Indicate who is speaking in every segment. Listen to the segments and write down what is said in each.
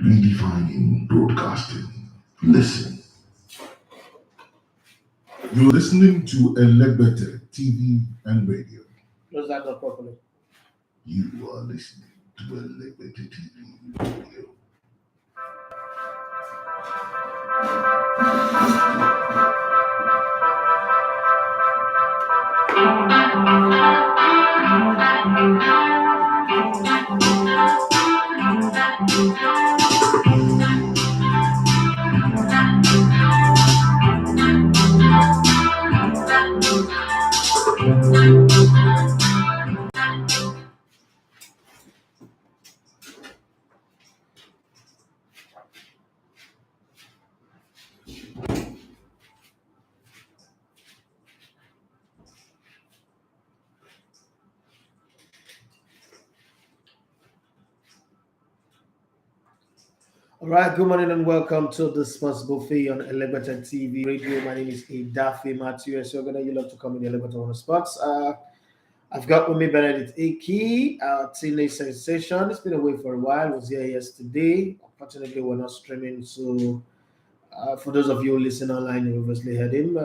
Speaker 1: Redefining broadcasting. Listen. You're listening to Elicited TV and radio.
Speaker 2: Close that door properly.
Speaker 1: You are listening to Elicited TV and radio.
Speaker 2: All right, good morning and welcome to the Sports Buffet on Elicited TV radio. My name is Daffy Matthew, and so you love to come in the Elicited on the Sports. I've got with me Benedict Aki, our teenage sensation. It's been away for a while. Was here yesterday. Unfortunately, we're not streaming, so for those of you listening online, you obviously heard him.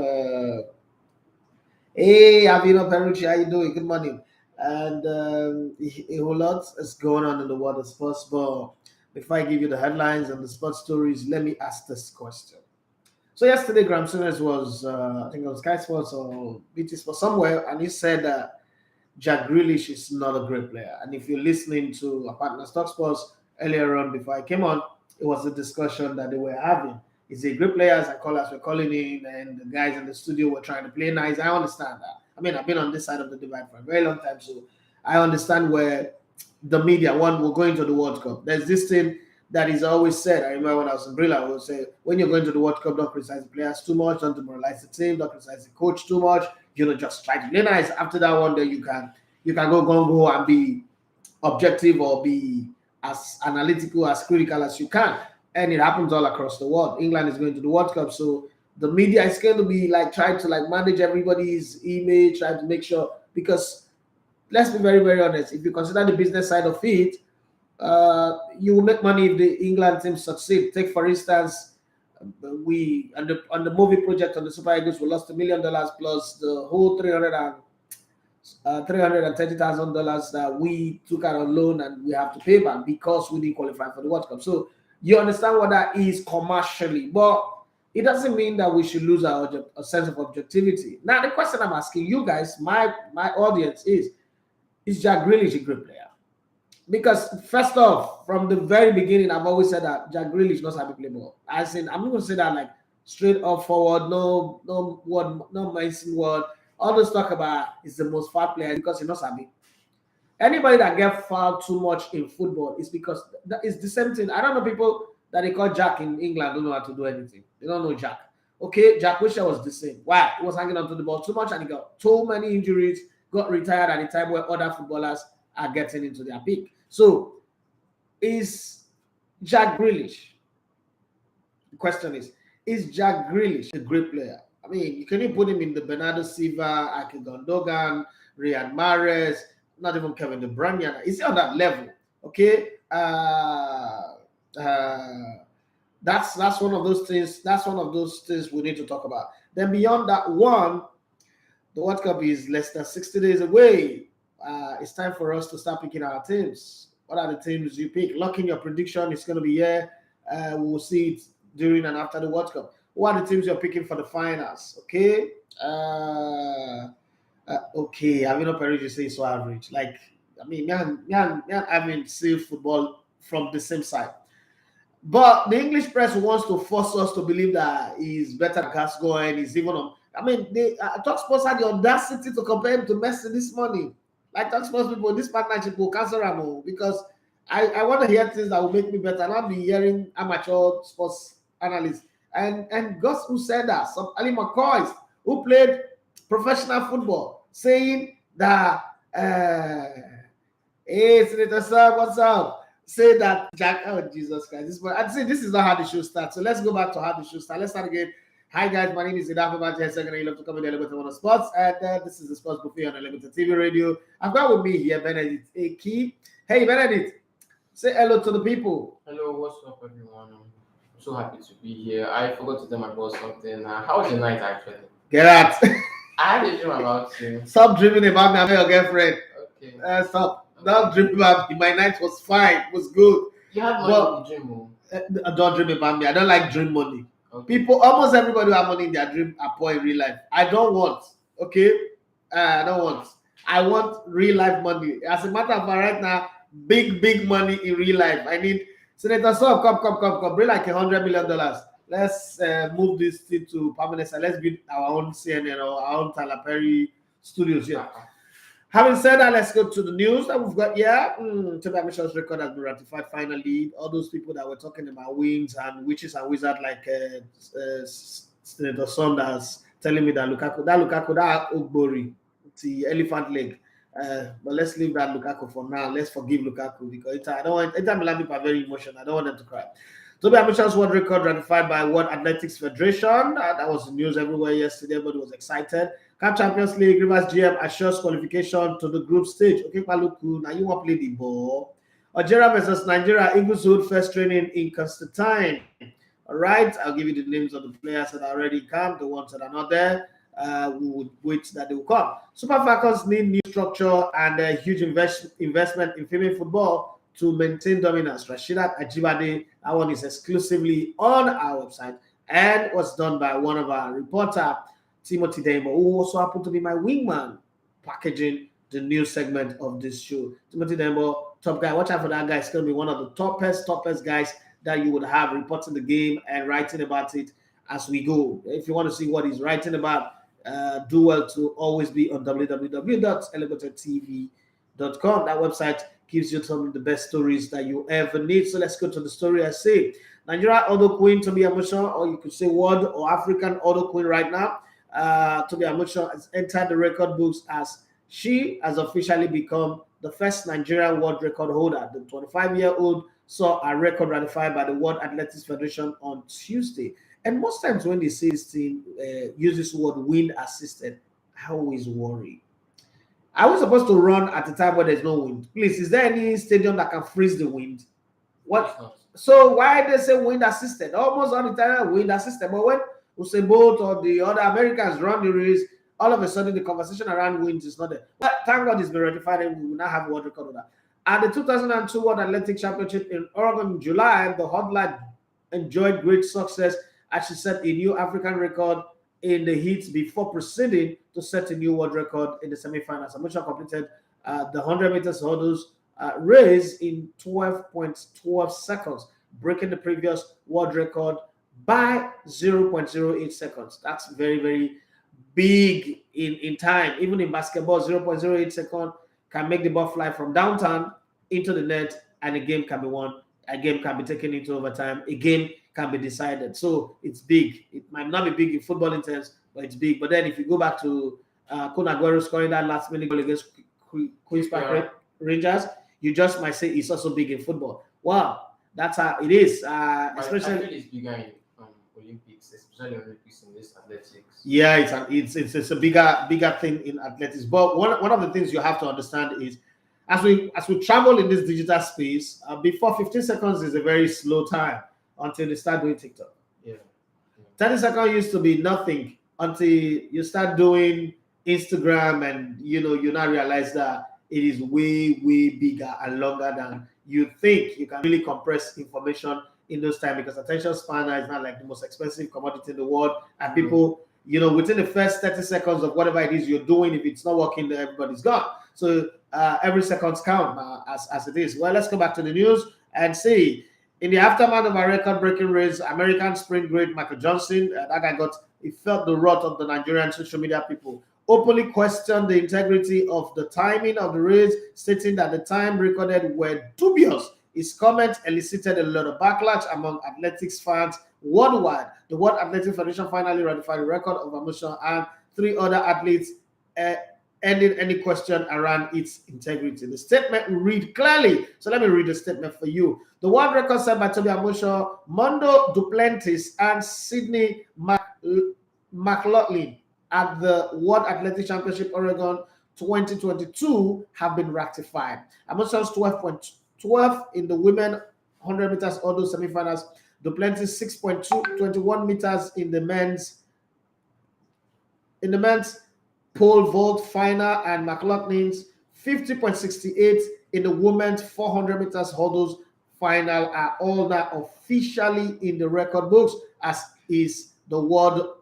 Speaker 2: Hey, Avino Perucci, how you doing? Good morning. And a whole lot is going on in the world of sports, but before I give you the headlines and the sports stories, let me ask this question. So yesterday, Graham Souness was, I think it was Sky Sports or BT Sports somewhere, and he said that Jack Grealish is not a great player. And if you're listening to a partner Stock Sports earlier on before I came on, it was a discussion that they were having. Is he a great player? As callers were calling in, and the guys in the studio were trying to play nice. I understand that. I mean, I've been on this side of the divide for a very long time, so I understand where the media, one, will go into the World Cup. There's this thing that is always said. I remember when I was in Brilla, I would say, when you're going to the World Cup, don't criticize the players too much, don't demoralize the team, don't criticize the coach too much. Just try to play nice. After that one, then you can go and be objective or be as analytical, as critical as you can. And it happens all across the world. England is going to the World Cup, so the media is going to be like trying to like manage everybody's image, trying to make sure, because let's be very, very honest. If you consider the business side of it, you will make money if the England team succeed. Take for instance, we on the movie project on the Super Eagles, we lost $1 million plus the whole $330,000 that we took out on loan and we have to pay back because we didn't qualify for the World Cup. So you understand what that is commercially, but it doesn't mean that we should lose our sense of objectivity. Now, the question I'm asking you guys, my audience is Jack Grealish a great player? Because first off, from the very beginning, I've always said that Jack Grealish knows how to play ball. As in, I'm not going to say that like straight up forward, no word, no missing word. All those talk about is the most foul player because he knows how to. Anybody that gets fouled too much in football is because that is the same thing. I don't know people that they call Jack in England don't know how to do anything. They don't know Jack. Okay, Jack Wilshere was the same. Why? He was hanging onto the ball too much and he got too many injuries, got retired at the time where other footballers are getting into their peak. So, is Jack Grealish? The question is Jack Grealish a great player? I mean, you can even put him in the Bernardo Silva, Ake Gundogan, Riyad Mahrez, not even Kevin De Bruyne. Is he on that level? Okay. That's one of those things. That's one of those things we need to talk about. Then beyond that one, the World Cup is less than 60 days away. It's time for us to start picking our teams. What are the teams you pick? Lock in your prediction. It's going to be here. We'll see it during and after the World Cup. What are the teams you're picking for the finals? Okay. Okay. Avino Perigi says so average. Like, I mean, I mean, see football from the same side. But the English press wants to force us to believe that he's better than Gascoigne. He's even on. I mean, they Talk Sports had the audacity to compare him to Messi this morning. Like Talk Sports people, this partnership will cancel him because I want to hear things that will make me better. And I'll be hearing amateur sports analysts and Gus who said that, some Ali McCoy who played professional football, saying that hey Senator Sir, what's up? Say that Jack, oh Jesus Christ, I'd say this is not how the show starts. So let's go back to how the show starts. Let's start again. Hi guys, my name is Idafe Matthew. Second, you love to come in the Elicited on the Sports, and this is the Sports Buffet on Elicited TV Radio. I've got with me here Benedict Aki. Hey Benedict, Say hello to the people.
Speaker 3: Hello, what's up, everyone? I'm so happy to be here. I forgot to tell my boss something. How was your night, actually?
Speaker 2: Get out.
Speaker 3: I had a dream about you.
Speaker 2: Stop dreaming about me. I'm your girlfriend.
Speaker 3: Okay.
Speaker 2: Stop. Don't dream about me. My night was fine. It was good.
Speaker 3: You had money in the dream,
Speaker 2: Don't dream about me. I don't like dream money.
Speaker 3: Okay.
Speaker 2: People, almost everybody who have money in their dream are poor in real life. I don't want. Okay? I don't want. I want real life money. As a matter of fact, right now, big money in real life. I need Senator Sub, come. Bring like $100 million. Let's move this thing to permanent. Let's build our own CNN or our own Tyler Perry studios here. Having said that, let's go to the news that we've got here. Tobi Amusan'S record has been ratified finally. All those people that were talking about wings and witches and wizards like Senator Saunders telling me that Lukaku, that Ogbori, the elephant leg. But let's leave that Lukaku for now. Let's forgive Lukaku because I don't want. Anytime Milan people are very emotional, I don't want them to cry. Tobi Amusan'S world record ratified by World Athletics Federation. That was the news everywhere yesterday. Everybody was excited. CAF Champions League, Rivers GM assures qualification to the group stage. Okay, Paluku, now you want to play the ball. Algeria versus Nigeria, Eagles hold first training in Constantine. All right, I'll give you the names of the players that are already come, the ones that are not there. We would wait that they will come. Super Falcons need new structure and a huge investment in female football to maintain dominance. Rashidat Ajibade, that one is exclusively on our website and was done by one of our reporter, Timothy Demo, who also happened to be my wingman, packaging the news segment of this show. Timothy Demo, top guy. Watch out for that guy. It's going to be one of the toppest guys that you would have reporting the game and writing about it as we go. If you want to see what he's writing about, do well to always be on www.ellicotedtv.com. That website gives you some of the best stories that you ever need. So let's go to the story I say. Nigeria Auto Queen Tobi Amusan, or you could say world or African Auto Queen right now. Tobi Amusan has entered the record books as she has officially become the first Nigerian world record holder. The 25-year-old saw a record ratified by the World Athletics Federation on Tuesday. And most times when they say this thing, use this word wind assisted, I always worry. Are we supposed to run at a time where there's no wind? Please, is there any stadium that can freeze the wind? What? So why they say wind assisted? Almost all the time wind assisted. But when Usain Bolt or the other Americans run the race, all of a sudden the conversation around winds is not there. But thank God it's been ratified and we will now have a world record of that. At the 2002 World Athletic Championship in Oregon in July, the hotline enjoyed great success as she set a new African record in the heats before proceeding to set a new world record in the semifinals. Amusan completed the 100 meters hurdles race in 12.12 seconds, breaking the previous world record by 0.08 seconds. That's very big in time. Even in basketball, 0.08 seconds can make the ball fly from downtown into the net, and a game can be won. A game can be taken into overtime. A game can be decided. So it's big. It might not be big in football in terms, but it's big. But then if you go back to Kun Aguero scoring that last minute goal against Queen's Park Rangers, you just might say it's also big in football. Wow, that's how it is. Especially,
Speaker 3: I feel it's bigger in Olympics, especially Olympics in this athletics.
Speaker 2: Yeah, it's a bigger thing in athletics. But one of the things you have to understand is as we travel in this digital space, before 15 seconds is a very slow time until they start doing TikTok.
Speaker 3: Yeah.
Speaker 2: 30 seconds used to be nothing until you start doing Instagram, and you now realize that it is way bigger and longer than you think. You can really compress information in those times because attention span is not like the most expensive commodity in the world, and people, within the first 30 seconds of whatever it is you're doing, if it's not working, then everybody's gone. So every second's count as it is. Well, let's go back to the news and see. In the aftermath of a record-breaking race, American sprint great Michael Johnson, that guy he felt the wrath of the Nigerian social media people, openly questioned the integrity of the timing of the race, stating that the time recorded were dubious. His comments elicited a lot of backlash among athletics fans worldwide. The World Athletics Federation finally ratified the record of Amusan and 3 other athletes, ending any question around its integrity. The statement will read clearly. So let me read the statement for you. The world record set by Tobi Amusan, Mondo Duplantis, and Sydney McLaughlin at the World Athletic Championship Oregon 2022 have been ratified. Amusan's 12th in the women 100 meters hurdle semifinals. Duplantis 6.21 meters in the men's pole vault final, and McLaughlin's 50.68 in the women's 400 meters hurdles final are all now officially in the record books, as is the world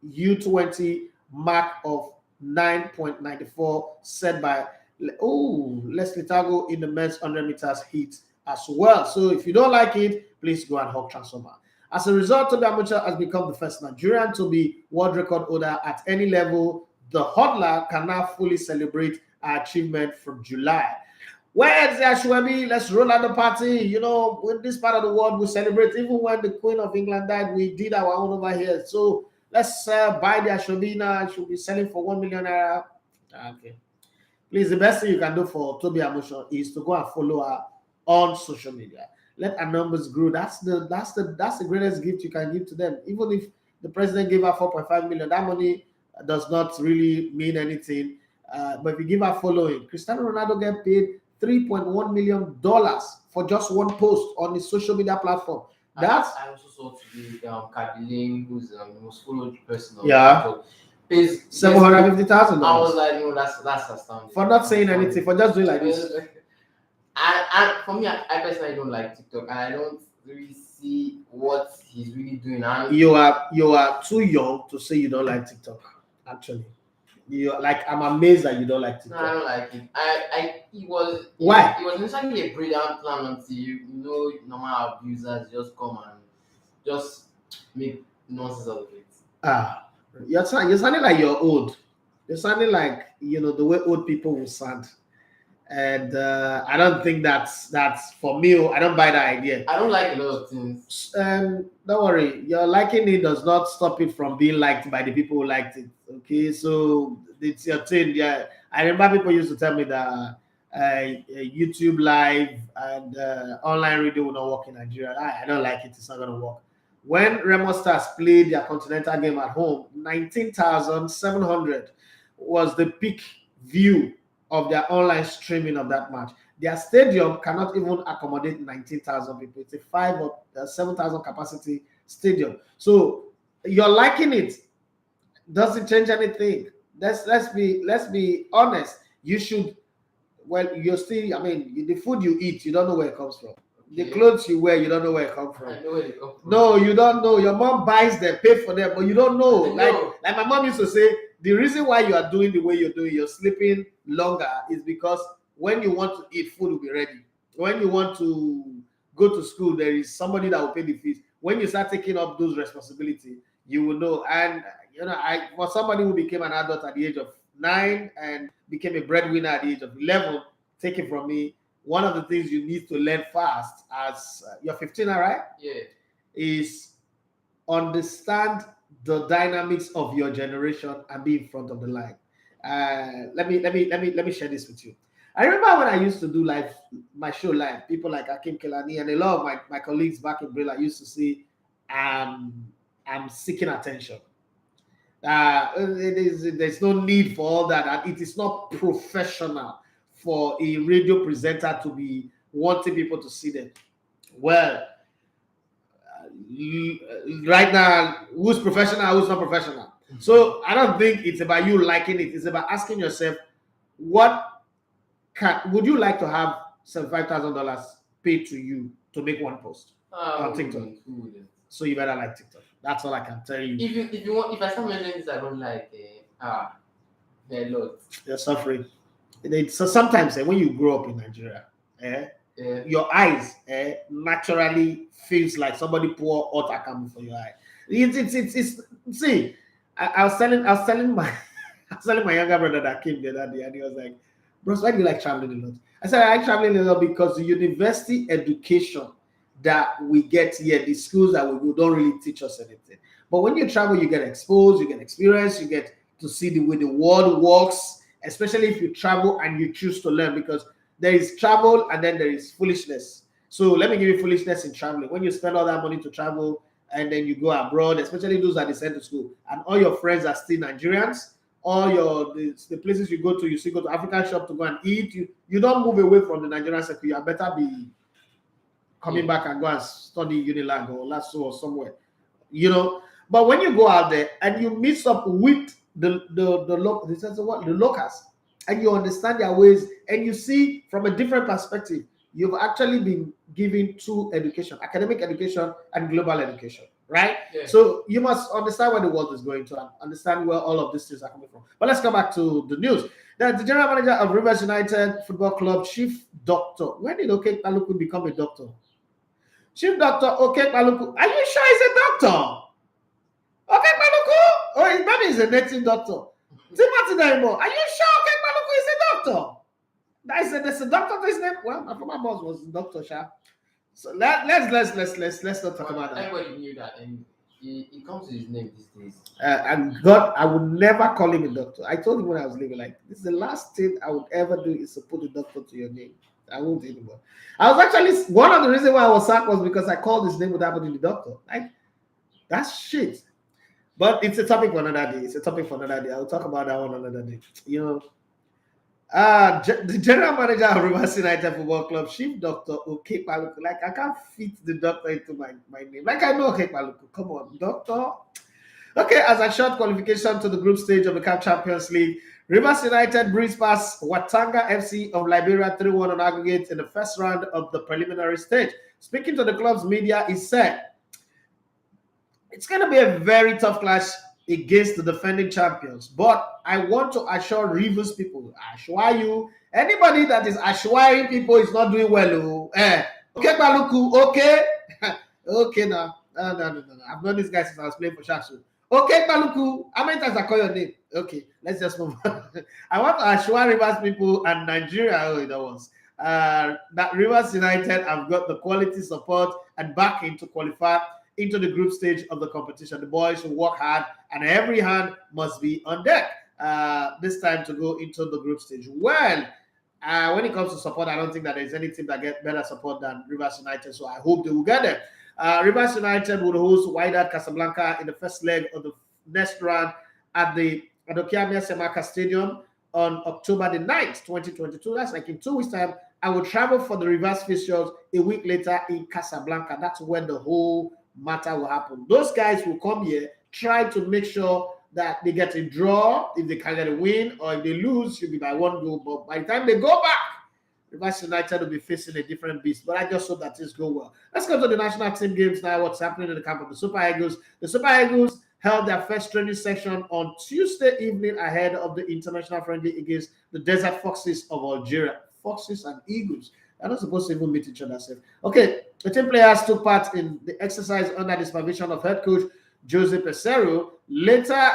Speaker 2: U20 mark of 9.94 set by Leslie Tago in the men's 100 meters heat as well. So if you don't like it, please go and hug Transformer. As a result, Tobi Amusan'S has become the first Nigerian to be world record holder at any level. The hurdler can now fully celebrate our achievement from July. Where's the Ashwami? Let's roll out the party. You know, in this part of the world, we celebrate. Even when the Queen of England died, we did our own over here. So let's buy the Ashwabina. She'll be selling for 1 million naira. Okay. Please, the best thing you can do for Tobi Amusan'S is to go and follow her on social media. Let our numbers grow. That's the greatest gift you can give to them. Even if the president gave her 4.5 million, that money does not really mean anything. But if you give her following, Cristiano Ronaldo get paid $3.1 million for just one post on his social media platform. That's
Speaker 3: I also saw today Kabiling, who's the most followed person on
Speaker 2: TikTok, pays $750,000.
Speaker 3: I was like, no, that's astounding.
Speaker 2: For not saying anything, for just doing like this.
Speaker 3: And for me, I personally don't like TikTok, and I don't really see what he's really doing. And
Speaker 2: you are too young to say you don't like TikTok. Actually, I'm amazed that you don't like TikTok.
Speaker 3: No, I don't like it.
Speaker 2: Why?
Speaker 3: It was initially a brilliant plan until normal abusers just come and just make nonsense out of it.
Speaker 2: You're sounding like you're old. You're sounding like the way old people will sound. And I don't think that's for me. I don't buy that idea.
Speaker 3: I don't like a lot of things.
Speaker 2: Don't worry, your liking it does not stop it from being liked by the people who liked it. Okay, so it's your thing. Yeah, I remember people used to tell me that YouTube live and online radio will not work in Nigeria. I don't like it. It's not gonna work. When Remo Stars played their continental game at home, 19,700 was the peak view of their online streaming of that match. Their stadium cannot even accommodate 19,000 people. It's a 5,000 or 7,000 capacity stadium. So you're liking it. Doesn't change anything. Let's be honest. You should. Well, you're still. I mean, the food you eat, you don't know where it comes from. The clothes you wear, you don't know where it comes from.
Speaker 3: I know where they come from.
Speaker 2: No, you don't know. Your mom buys them, pay for them, but you don't know. Like my mom used to say, the reason why you are doing the way you're doing, you're sleeping longer, is because when you want to eat, food will be ready. When you want to go to school, there is somebody that will pay the fees. When you start taking up those responsibilities, you will know. And for somebody who became an adult at the age of 9 and became a breadwinner at the age of 11, take it from me, one of the things you need to learn fast as you're 15, all right?
Speaker 3: Yeah.
Speaker 2: Is understand the dynamics of your generation and be in front of the line. Let me share this with you. I remember when I used to do my show live, people like Akim Kelani and a lot of my colleagues back in Brilla used to say, I'm seeking attention. There's no need for all that, and it is not professional for a radio presenter to be wanting people to see them. Well, right now, who's professional, who's not professional? So I don't think it's about you liking it. It's about asking yourself, would you like to have $75,000 paid to you to make one post on TikTok? So you better like TikTok. That's all I can tell you.
Speaker 3: If I start mentioning this, I don't like a lot.
Speaker 2: You're suffering. So sometimes when you grow up in Nigeria, your eyes naturally feels like somebody pour hot akamu for your eye. It's see, I was telling my younger brother that came the other day, and he was like, "Bro, why do you like traveling a lot?" I said, "I like traveling a lot because the university education that we get here, the schools that we go, don't really teach us anything. But when you travel, you get exposed, you get experience, you get to see the way the world works, especially if you travel and you choose to learn, because there is travel and then there is foolishness. So let me give you foolishness in traveling. When you spend all that money to travel and then you go abroad, especially those that they send to school, and all your friends are still Nigerians, all the places you go to, you still go to African shop to go and eat. You don't move away from the Nigerian circle. You better be coming back and go and study Unilag or Lasso or somewhere, you know. But when you go out there and you mix up with the locals, and you understand their ways, and you see from a different perspective, you've actually been given two education: academic education and global education, right?
Speaker 3: Yeah.
Speaker 2: So you must understand where the world is going to and understand where all of these things are coming from. But let's come back to the news. That the general manager of Rivers United Football Club, Chief Doctor. When did Okekpaluku become a doctor? Chief Doctor Okekpaluku. Are you sure he's a doctor? Okekpaluku? Oh, maybe he's a native doctor. Timothy Daimo. Are you sure Okekpaluku is a doctor? There's a doctor to his name. Well, my former boss was Dr. Shah. So let's not talk about that.
Speaker 3: Everybody knew that, and it comes to his name these days.
Speaker 2: And God, I would never call him a doctor. I told him when I was leaving, like, this is the last thing I would ever do is to put a doctor to your name. I won't anymore. I was actually, one of the reasons why I was sacked was because I called his name without putting the doctor. Like, that's shit. But it's a topic for another day. It's a topic for another day. I'll talk about that one another day. You know, the general manager of Rivers United Football Club, Chief Doctor Okekpaluku. Like, I can't fit the doctor into my name. Like, I know Okekpaluku. Come on, doctor. Okay, as a short qualification to the group stage of the CAF Champions League, Rivers United breezed past Watanga FC of Liberia 3-1 on aggregate in the first round of the preliminary stage. Speaking to the club's media, he said, it's going to be a very tough clash against the defending champions, but I want to assure Rivers people, I assure you, anybody that is assuring people is not doing well. Okay, Baluku, okay? Okay, now. No. I've known this guy since I was playing for Shasu. Okay, Baluku, how many times I call your name? Okay, let's just move on. I want to assure Rivers people and Nigeria, that Rivers United have got the quality support and backing to qualify into the group stage of the competition. The boys will work hard and every hand must be on deck this time to go into the group stage. Well, when it comes to support, I don't think that there's any team that gets better support than Rivers United, so I hope they will get there. Rivers United will host Wydad Casablanca in the first leg of the next round at the Adokiamia Semaka Stadium on October the 9th, 2022. That's like in 2 weeks' time. I will travel for the reverse fixtures a week later in Casablanca. That's when the whole matter will happen. Those guys will come here, try to make sure that they get a draw. If they can get a win, or if they lose, should be by 1 goal. But by the time they go back, Rivers United will be facing a different beast. But I just hope that things go well. Let's go to the national team games now. What's happening in the camp of the Super Eagles? The Super Eagles held their first training session on Tuesday evening ahead of the international friendly against the Desert Foxes of Algeria. Foxes and Eagles. They're not supposed to even meet each other. Okay, the team players took part in the exercise under the supervision of head coach Jose Pesero. Later,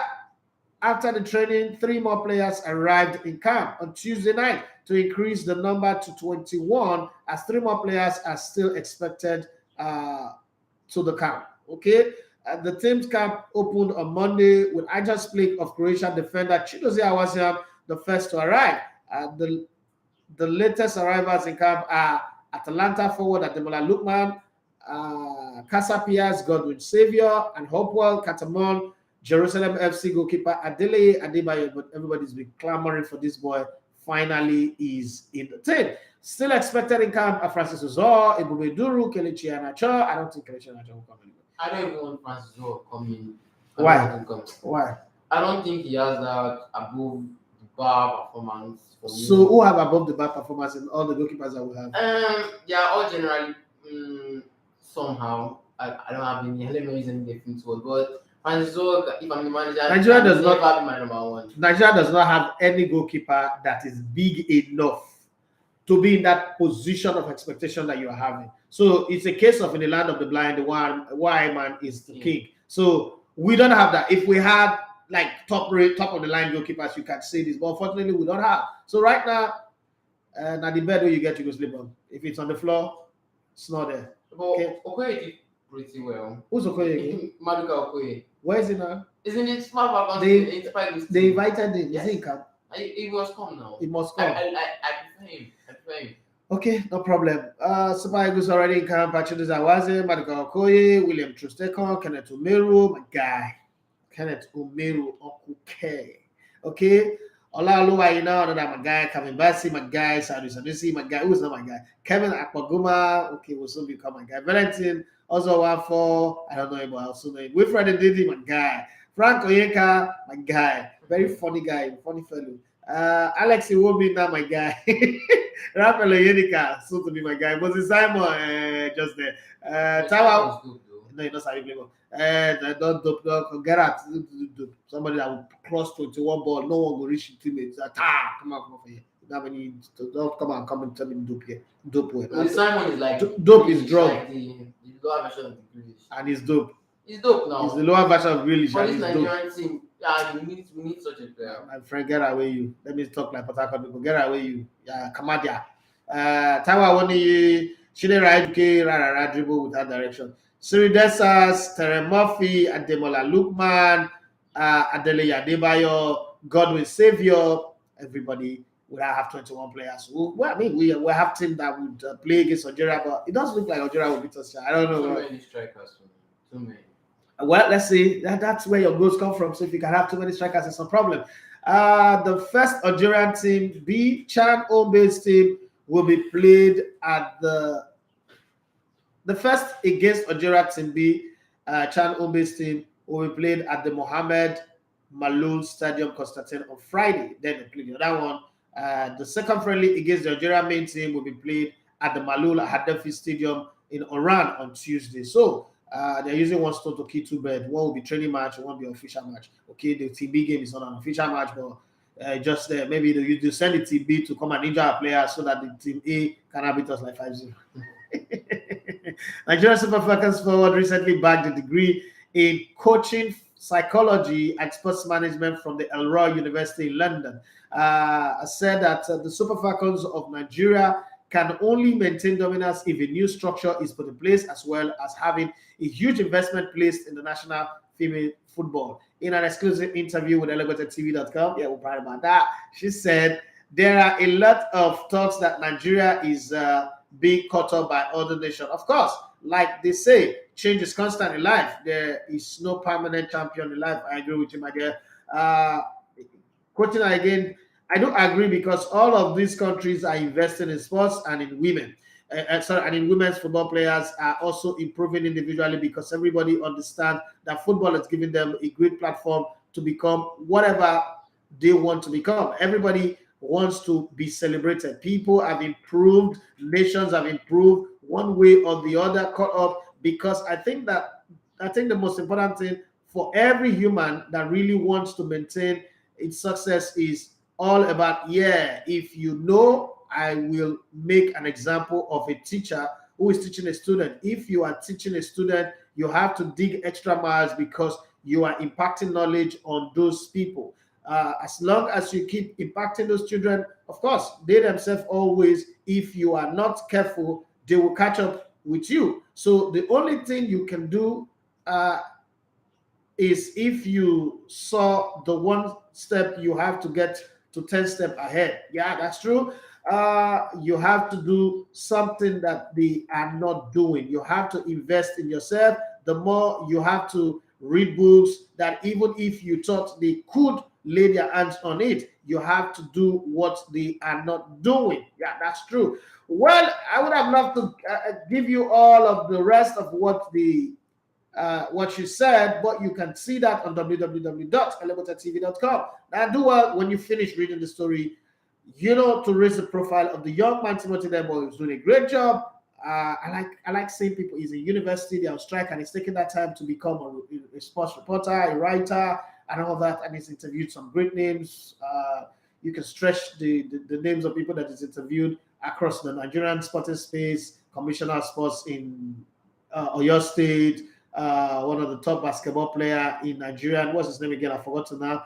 Speaker 2: after the training, 3 more players arrived in camp on Tuesday night to increase the number to 21, as 3 more players are still expected to the camp. Okay, the team's camp opened on Monday with Ajax Split of Croatian defender Chidozie Awasiam, the first to arrive. The latest arrivals in camp are Atalanta forward Ademola Lookman, Casapias, Godwin Xavier, and Hopewell Catamon, Jerusalem FC goalkeeper Adele Adebayo. But everybody's been clamoring for this boy. Finally, is in the team. Still expected in camp are Francis Uzor, Ebube Duru, Kelechi Iheanacho. I don't think Kelechi Iheanacho will come in.
Speaker 3: I don't even want Francis Uzor to come in.
Speaker 2: Why? I
Speaker 3: don't think he has that above the bar performance. For me.
Speaker 2: So who have above the bar performance in all the goalkeepers that we have?
Speaker 3: They are all generally somehow. I don't have any. Let me use any different word, but Francis Uzor, if I'm the manager,
Speaker 2: Nigeria does not
Speaker 3: be my number one.
Speaker 2: Nigeria does not have any goalkeeper that is big enough to be in that position of expectation that you are having. So it's a case of in the land of the blind, the why man is the king. So we don't have that. If we had like top of the line goalkeepers, you can say this, but unfortunately we don't have. So right now, now the bed where you get to go sleep on. If it's on the floor, it's not there.
Speaker 3: Okay. Okoye did pretty well.
Speaker 2: Who's Okoye?
Speaker 3: Maduka Okoye.
Speaker 2: Where is he now?
Speaker 3: Isn't it smart?
Speaker 2: They invited him.
Speaker 3: Yes.
Speaker 2: Is he in camp?
Speaker 3: He must come now.
Speaker 2: He must come.
Speaker 3: I prefer him.
Speaker 2: Okay, no problem. Super Eagles already in camp. Chidozie Awasiam, Maduka Okoye, William Trustekon, Kenneth Umeru, my guy. Kenneth Umeru, Uncle K. Okay. Olaoluwa, you know, another my guy. Kevin Bassi, my guy. Sanusi, my guy. Who's not my guy? Kevin Akpaguma, okay, will soon become my guy. Valentin, also one for, I don't know him, but I also know him. Wilfred Didi, my guy. Frank Oyeka, my guy. Very funny guy, funny fellow. Alex Iwobi, now my guy. Raphael Yenika, soon to be my guy. Moses Simon, just there. Tawa, no, you're not sorry, ball. And I don't get out. Somebody that will cross 21 ball, no one will reach his teammates. Come on for here. Don't come and tell me dope here. Dope way.
Speaker 3: Simon is like
Speaker 2: dope is drug.
Speaker 3: Like the lower version of the Grealish.
Speaker 2: And it's dope.
Speaker 3: It's dope now.
Speaker 2: It's the lower version of Grealish.
Speaker 3: For this Nigerian team, we need such a player.
Speaker 2: My friend, get away you. Let me talk like Pataka people. Get away you. Yeah, Kamadia. Tawa Woni, Shine Raiduke, Rara dribble without direction. Siri Desas, Terry Murphy, Ademola Lukman, Adele Adebayo, Godwin Savior, everybody would have 21 players. Well, I mean, we have team that would play against Algeria, but it doesn't look like Algeria will beat us. I don't know.
Speaker 3: Too many strikers. Too many.
Speaker 2: Well, let's see. That's where your goals come from. So if you can have too many strikers, it's no problem. The first Algerian team, B Chan home-based team, will be played at the first against Algeria team B, Chan home-based team, will be played at the Mohamed Maloul Stadium, Constantine, on Friday. Then they play the other one. The second friendly against the Algeria main team will be played at the Maloul Haddafi Stadium in Oran on Tuesday. So they're using one stone to kill two birds. One will be training match, one will be official match. Okay, the Team B game is not an official match, but just maybe you send the Team B to come and injure a player so that the Team A can beat us like 5-0. Nigerian Super Falcons forward recently bagged a degree in coaching psychology and sports management from the El Roy University in London. Said that the Super Falcons of Nigeria can only maintain dominance if a new structure is put in place, as well as having a huge investment placed in the national female football. In an exclusive interview with ElevatedTV.com, we're proud about that, she said there are a lot of talks that Nigeria is being caught up by other nations. Of course, like they say, change is constant in life. There is no permanent champion in life. I agree with you, my dear. Quoting again, I do agree because all of these countries are investing in sports and in women. And in women's football players are also improving individually because everybody understands that football is giving them a great platform to become whatever they want to become. Everybody wants to be celebrated. People have improved, nations have improved one way or the other, caught up, because I think the most important thing for every human that really wants to maintain its success is all about, if you know, I will make an example of a teacher who is teaching a student. If you are teaching a student, you have to dig extra miles because you are impacting knowledge on those people. As long as you keep impacting those children, of course, they themselves always, if you are not careful, they will catch up with you. So the only thing you can do is if you saw the one step, you have to get to 10 steps ahead. Yeah, that's true. You have to do something that they are not doing. You have to invest in yourself. The more you have to read books that even if you thought they could lay their hands on it, you have to do what they are not doing. Yeah, that's true. Well, I would have loved to give you all of the rest of what she said, but you can see that on www.elevatedtv.com. Now, do well when you finish reading the story, to raise the profile of the young man, Timothy Demo, who's doing a great job. I like seeing people. He's in university, they're on strike, and he's taking that time to become a sports reporter, a writer, and all that. And he's interviewed some great names. You can stretch the names of people that he's interviewed across the Nigerian sporting space. Commissioner of Sports in Oyo State, one of the top basketball player in Nigeria. What's his name again? I forgot to now.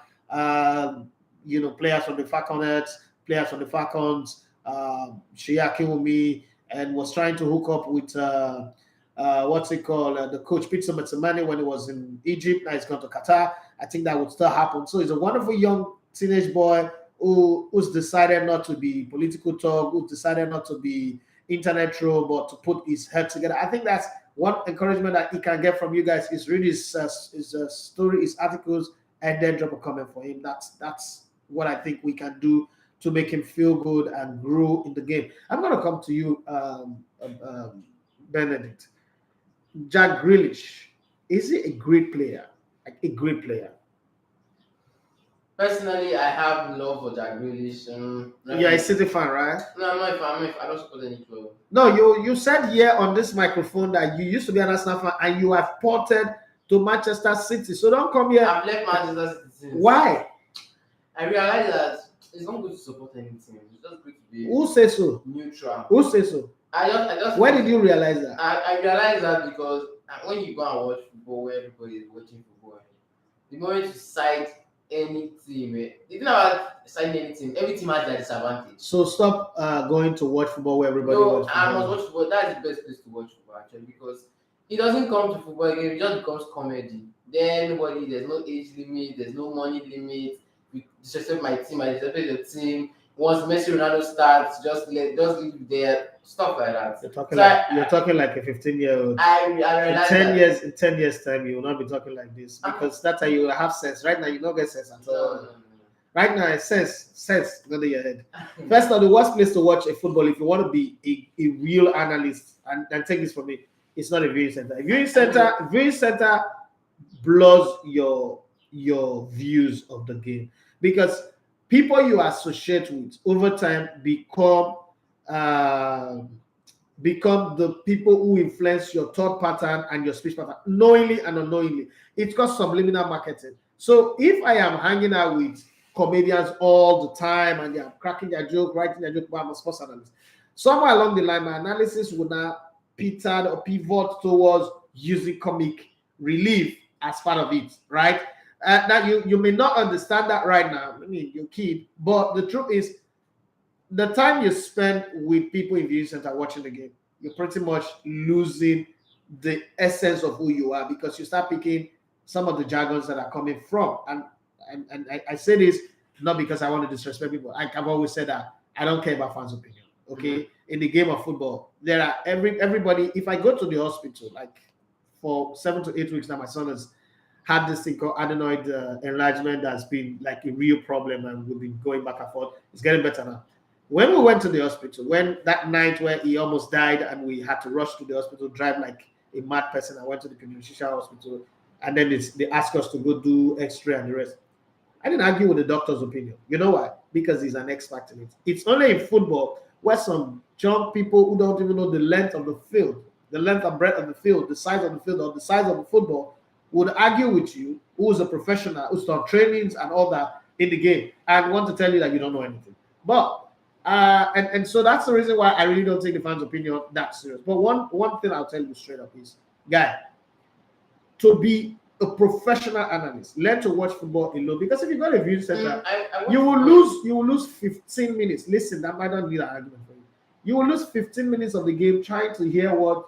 Speaker 2: Players from the Falconets, players from the Falcons, Shea Kiwumi, and was trying to hook up with the coach Pizzo Metsamani when he was in Egypt. Now he's gone to Qatar. I think that would still happen. So he's a wonderful young teenage boy who's decided not to be political talk, who's decided not to be internet troll, but to put his head together. I think that's one encouragement that he can get from you guys is read his story, his articles, and then drop a comment for him. That's what I think we can do to make him feel good and grow in the game. I'm going to come to you, Benedict. Jack Grealish, is he a great player? Like a great player?
Speaker 3: Personally, I have love for Jack Grealish.
Speaker 2: You're a City fan, right?
Speaker 3: No, I'm not. I don't support any club.
Speaker 2: No, you said here on this microphone that you used to be an Arsenal fan and you have ported to Manchester City. So don't come here.
Speaker 3: I've left Manchester City.
Speaker 2: Why?
Speaker 3: I realize that it's not good to support any team. It's just good to be
Speaker 2: Who says so?
Speaker 3: neutral.
Speaker 2: Who says so?
Speaker 3: I just.
Speaker 2: When did you realize that?
Speaker 3: I realized that because when you go and watch football where everybody is watching football, the moment you side any team, the thing about signing any team, every team has their disadvantage.
Speaker 2: So stop going to watch football where everybody watches football.
Speaker 3: I must watch football. That's the best place to watch football actually because it doesn't come to football game, it just becomes comedy. Then nobody, there's no age limit, there's no money limit. You disrespect my team, I disrespect your team. Once Messi Ronaldo starts, just leave there, stuff like that.
Speaker 2: You're talking like a 15-year-old.
Speaker 3: I realize
Speaker 2: in 10 years time, you will not be talking like this because that's how you will have sense. Right now, you don't get sense at all. No. Right now, sense not in your head. First of all, the worst place to watch a football, if you want to be a real analyst, and take this from me, it's not a viewing center. A viewing center blurs your views of the game because people you associate with over time become the people who influence your thought pattern and your speech pattern, knowingly and unknowingly. It's called subliminal marketing. So if I am hanging out with comedians all the time and they are cracking their joke, writing their joke, I'm a sports analyst. Somewhere along the line, my analysis would now pivot towards using comic relief as part of it, right? Now you may not understand that right now. I mean, you keep, but the truth is, the time you spend with people in viewing center watching the game, you're pretty much losing the essence of who you are because you start picking some of the jargons that are coming from. And I say this not because I want to disrespect people. Like I've always said that I don't care about fans' opinion. Okay, mm-hmm. In the game of football, there are everybody. If I go to the hospital, like for 7 to 8 weeks now, my son has had this thing called adenoid enlargement that's been like a real problem, and we've been going back and forth. It's getting better now. When we went to the hospital, when that night where he almost died and we had to rush to the hospital, drive like a mad person, I went to the community hospital, and then they asked us to go do X-ray and the rest. I didn't argue with the doctor's opinion. You know why? Because he's an expert in it. It's only in football where some young people who don't even know the length of the field, the length and breadth of the field, the size of the field, or the size of the football, would argue with you, who's a professional, who's done trainings and all that in the game, and want to tell you that you don't know anything. But and so that's the reason why I really don't take the fans' opinion that serious. But one thing I'll tell you straight up is, guy, to be a professional analyst, learn to watch football alone. Because if you go to a viewing center, you will lose 15 minutes. Listen, that might not be an argument for you. You will lose 15 minutes of the game trying to hear what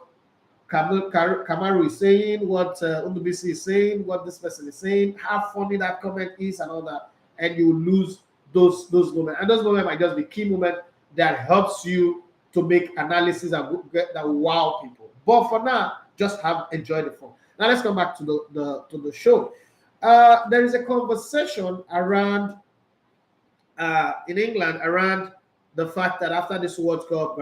Speaker 2: Kamaru is saying, what Dubious is saying, what this person is saying, how funny that comment is, and all that, and you will lose those moments. And those moments might just be key moments that helps you to make analysis that wow people. But for now, just enjoy the fun. Now let's come back to the show. There is a conversation around in England around the fact that after this World Cup,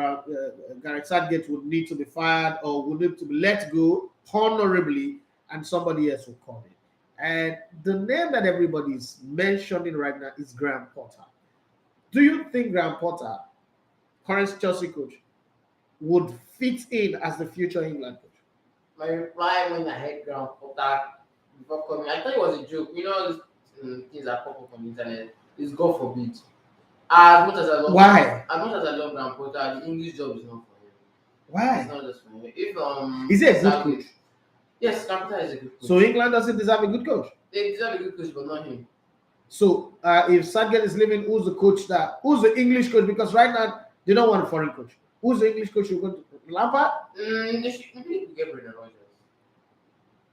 Speaker 2: Gareth Southgate would need to be fired or would need to be let go honorably, and somebody else will come in. And the name that everybody is mentioning right now is Graham Potter. Do you think Graham Potter, current Chelsea coach, would fit in as the future England coach?
Speaker 3: My reply when I heard Graham Potter before coming, I thought it was a joke. You know, these things that pop up on the internet. It's God forbid. As much as I love Graham Potter, the English job is not for him.
Speaker 2: Why?
Speaker 3: It's not just for him. If
Speaker 2: is he a good coach?
Speaker 3: Yes, Graham Potter is a good coach.
Speaker 2: So England doesn't deserve a good coach.
Speaker 3: They deserve a good coach, but not him.
Speaker 2: So if Southgate is leaving, who's the English coach? Because right now they don't want a foreign coach. Who's the English coach you're going to Lampard?
Speaker 3: They should get Brendan Rodgers.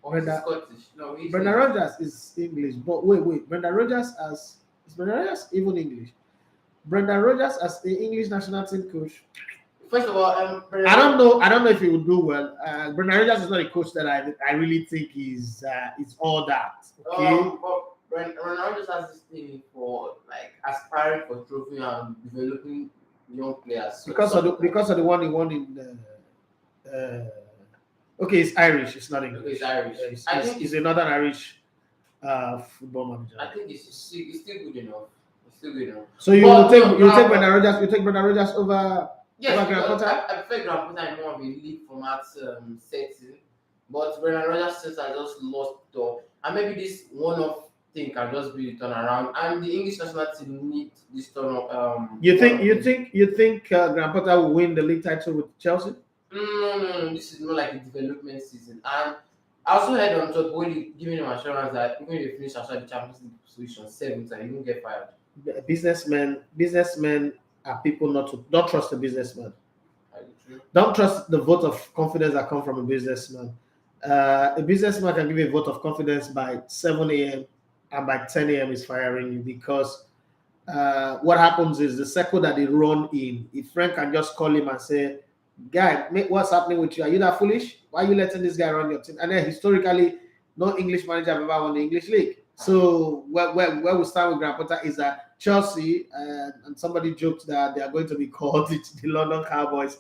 Speaker 3: Or Scottish. No,
Speaker 2: Brendan Rodgers is English, but wait. Brendan Rodgers is Brendan Rodgers even English? Brendan Rodgers as the English national team coach.
Speaker 3: First of all,
Speaker 2: I don't know if he would do well. Brendan Rodgers is not a coach that I really think is all that. Okay.
Speaker 3: when Ronaldo just has this thing for like aspiring for trophy and developing young players. So
Speaker 2: Because of the one he won in. Okay, it's Irish. It's not English.
Speaker 3: okay, it's Irish. I think
Speaker 2: He's a Northern Irish football manager.
Speaker 3: I think it's still good enough. It's still good enough.
Speaker 2: So you
Speaker 3: But
Speaker 2: take
Speaker 3: no,
Speaker 2: you take
Speaker 3: Graham
Speaker 2: Brendan Rodgers. You take Brendan Rodgers over
Speaker 3: Yes,
Speaker 2: over Graham
Speaker 3: because
Speaker 2: Potter.
Speaker 3: I prefer Graham Potter in more of a league format setting. But Brendan Rodgers since I just lost though. And maybe this one-off thing can just be the turnaround. And the English national team need this turn up.
Speaker 2: You think Graham Potter will win the league title with Chelsea?
Speaker 3: No. This is more like a development season. And I also heard on Todd Bowley giving him assurance that even if they finish outside the Champions League position 7th, and he won't get fired.
Speaker 2: Businessmen are people don't trust a businessman.
Speaker 3: Are you true?
Speaker 2: Don't trust the vote of confidence that comes from a businessman. A businessman can give a vote of confidence by 7 a.m. and by 10 a.m. is firing you because what happens is the circle that they run in, if Frank can just call him and say, guy, what's happening with you? Are you that foolish? Why are you letting this guy run your team? And then historically, no English manager have ever won the English league. So where we start with Graham Potter is that Chelsea, and somebody joked that they are going to be called the London Cowboys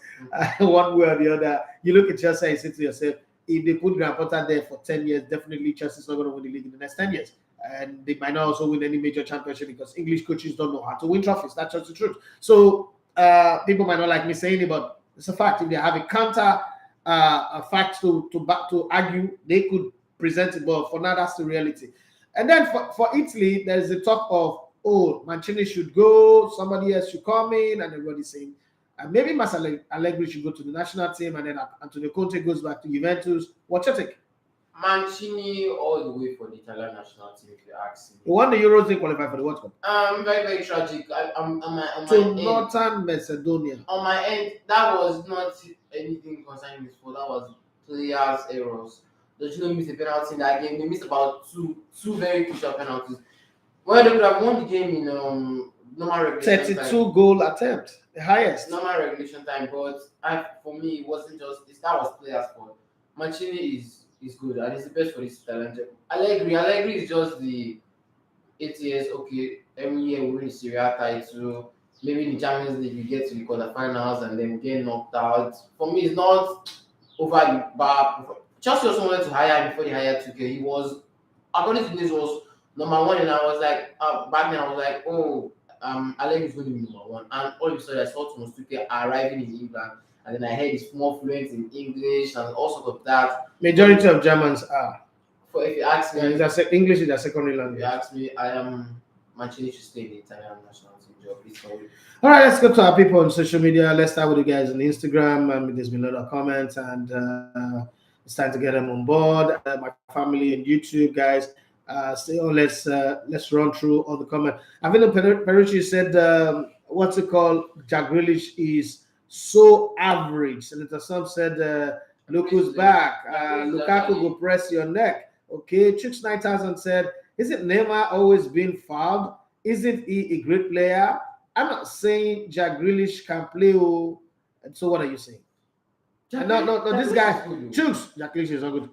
Speaker 2: one way or the other. You look at Chelsea and say to yourself, if they put Graham Potter there for 10 years, definitely Chelsea's not going to win the league in the next 10 years. And they might not also win any major championship because English coaches don't know how to win trophies. That's just the truth. So people might not like me saying it, but it's a fact. If they have a counter a fact to argue, they could present it. But for now, that's the reality. And then for Italy, there's the talk of, oh, Mancini should go, somebody else should come in, and everybody's saying, maybe Allegri should go to the national team, and then Antonio Conte goes back to Juventus. What's your take?
Speaker 3: Mancini all the way for the Italian national team, if you ask me.
Speaker 2: He won the Euros, they qualified for the World Cup.
Speaker 3: Very, very tragic. On my
Speaker 2: Northern Macedonia.
Speaker 3: On my end, that was not anything concerning this fault. That was players' errors. The Gino missed a penalty in that game. They missed about two very crucial penalties. Well, they could have won the game in normal regulation
Speaker 2: 32 goal attempt, the highest.
Speaker 3: Normal regulation time, but for me, it wasn't just that was players' fault. Mancini is good and it's the best for this talent. Allegri is just the 8 years, okay, every year we win the Serie A title. Maybe in the Champions League we get to the quarterfinals and then we get knocked out. For me, it's not over the bar. Chelsea also wanted to hire him before they hired Tuchel. He was, according to this, was number one, and I was like, back then I was like, oh, Allegri is going to be number one. And all of a sudden I saw Thomas Tuchel arriving in England. And then I heard he's more fluent in English and all sorts of that.
Speaker 2: Majority of Germans are.
Speaker 3: For if you ask me,
Speaker 2: English is their secondary language.
Speaker 3: If you ask me, I am Mancini should stay in the Italian national team job.
Speaker 2: All right, let's go to our people on social media. Let's start with you guys on Instagram. There's been a lot of comments, and it's time to get them on board. My family and YouTube guys. Let's run through all the comments. I think Perucci said, what's it called? Jack Grealish is so average. Senator Sam said, look who's back. Lukaku will press your neck. Okay, Chicks 9000 said, isn't Neymar always been fouled? Isn't he a great player? I'm not saying Jack Grealish can play. So what are you saying? No, this guy, Chooks, Jack Grealish is not good.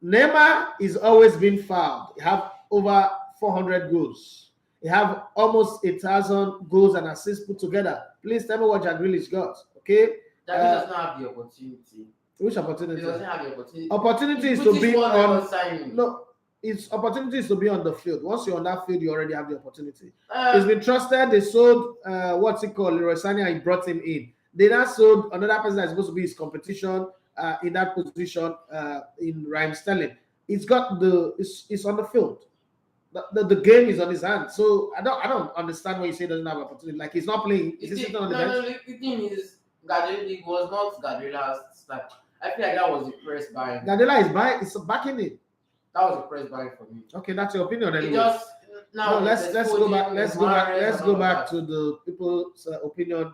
Speaker 2: Neymar is always been fouled. He have over 400 goals. He have almost 1,000 goals and assists put together. Please tell me what Jack Grealish got. Okay?
Speaker 3: Jack Grealish does not have the opportunity.
Speaker 2: Which opportunity?
Speaker 3: He doesn't have the opportunity.
Speaker 2: Opportunity is to be on. No, it's opportunity is to be on the field. Once you're on that field, you already have the opportunity. He's been trusted. They sold what's it called? Leroy Sané, and brought him in. They now sold another person that's supposed to be his competition in that position in Raheem Sterling. It's got it's on the field. The game is on his hands. So I don't understand why you say he doesn't have opportunity. Like he's not playing. Is he sitting on the bench?
Speaker 3: No, the thing is, Guardiola was not Guardiola's start. I feel like that was the press buying.
Speaker 2: Guardiola is buying. It's backing it.
Speaker 3: That was the press buying for me.
Speaker 2: Okay, that's your opinion. Anyway.
Speaker 3: Let's
Speaker 2: go back to the people's opinion.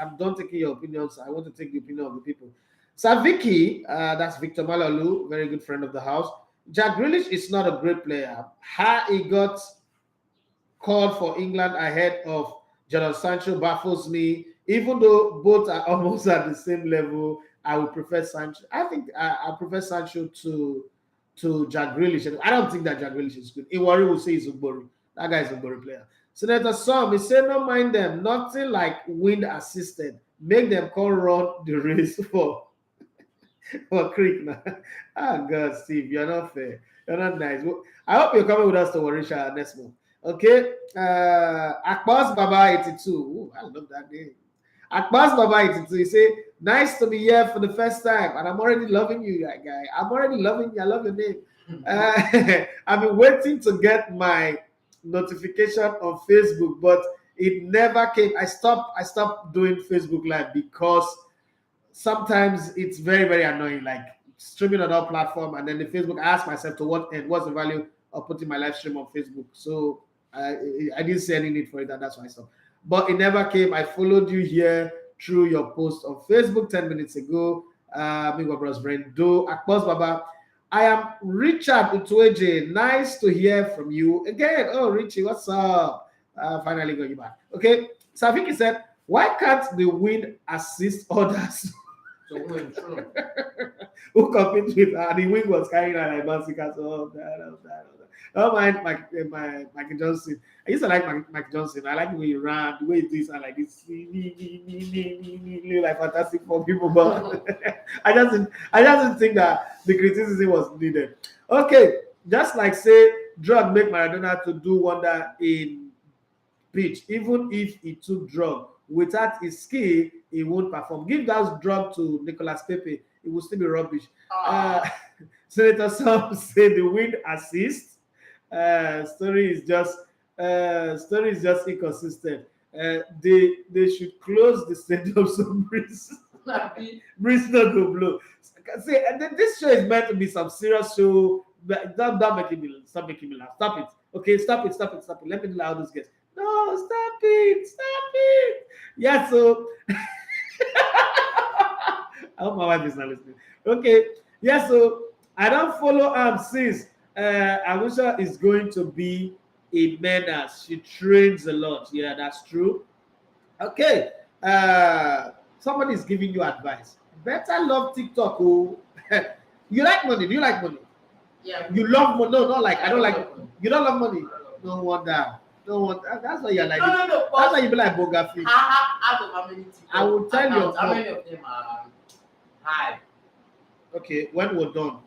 Speaker 2: I'm done taking your opinions. I want to take the opinion of the people. Saviki, that's Victor Malalu, very good friend of the house. Jack Grealish is not a great player. How he got called for England ahead of Jadon Sancho baffles me. Even though both are almost at the same level, I would prefer Sancho. I think I prefer Sancho to to Jack Grealish. I don't think that Jack Grealish is good. Iwari will say he's Ugbori. That guy is a Ugbori player. Senator Sam, he said, "Don't mind them. Nothing like wind assisted. Make them call run the race for Creek now." Ah, God, Steve, you're not fair. You're not nice. Well, I hope you're coming with us to Warisha next month. Okay. Akbas Baba 82. Ooh, I love that name. Akbas Baba 82. He say, "Nice to be here for the first time. And I'm already loving you, that guy. I'm already loving you. I love your name. I've been waiting to get my notification on Facebook, but it never came. I stopped doing Facebook Live because sometimes it's very, very annoying, like streaming on our platform, and then the Facebook. I ask myself to what end, what's the value of putting my live stream on Facebook? So I didn't see any need for it, and that's why I stopped. But it never came. I followed you here through your post on Facebook 10 minutes ago. Amigo Bros Brendo Akbos Baba. I am Richard Utueje. Nice to hear from you again. Oh, Richie, what's up? Finally got you back. Okay. So I think he said, "Why can't the wind assist others who compete with her?" The wing was carrying her like Mansika. So oh Mike Johnson. I used to like Mike Johnson. I like the way he ran, the way he does and like this like fantastic for people, but I just didn't think that the criticism was needed. Okay, just like say drug make Maradona to do wonder in pitch, even if he took drug. Without his skill, he won't perform. Give that drug to Nicolas Pepe, it will still be rubbish. Senator Sam said the wind assists. Story is just inconsistent. They should close the stadium so breeze not go blow. See, and then this show is meant to be some serious show. Don't stop making me laugh. Stop it. Okay, stop it. Let me allow this guys. No, stop it. Yeah, so I hope my wife is not listening. Okay, yeah, so I don't follow since Amusha is going to be a menace. She trains a lot. Yeah, that's true. Okay, somebody is giving you advice. Better love TikTok. Oh. You like money? Do you like money?
Speaker 3: Yeah.
Speaker 2: You love money? No, not like I don't like.
Speaker 3: Money.
Speaker 2: You don't love money? No wonder. That's why you're like.
Speaker 3: No.
Speaker 2: That's why you be like Bogafi.
Speaker 3: Out of how many TikTok
Speaker 2: I will tell you.
Speaker 3: How many of them are high?
Speaker 2: Okay, when we're done,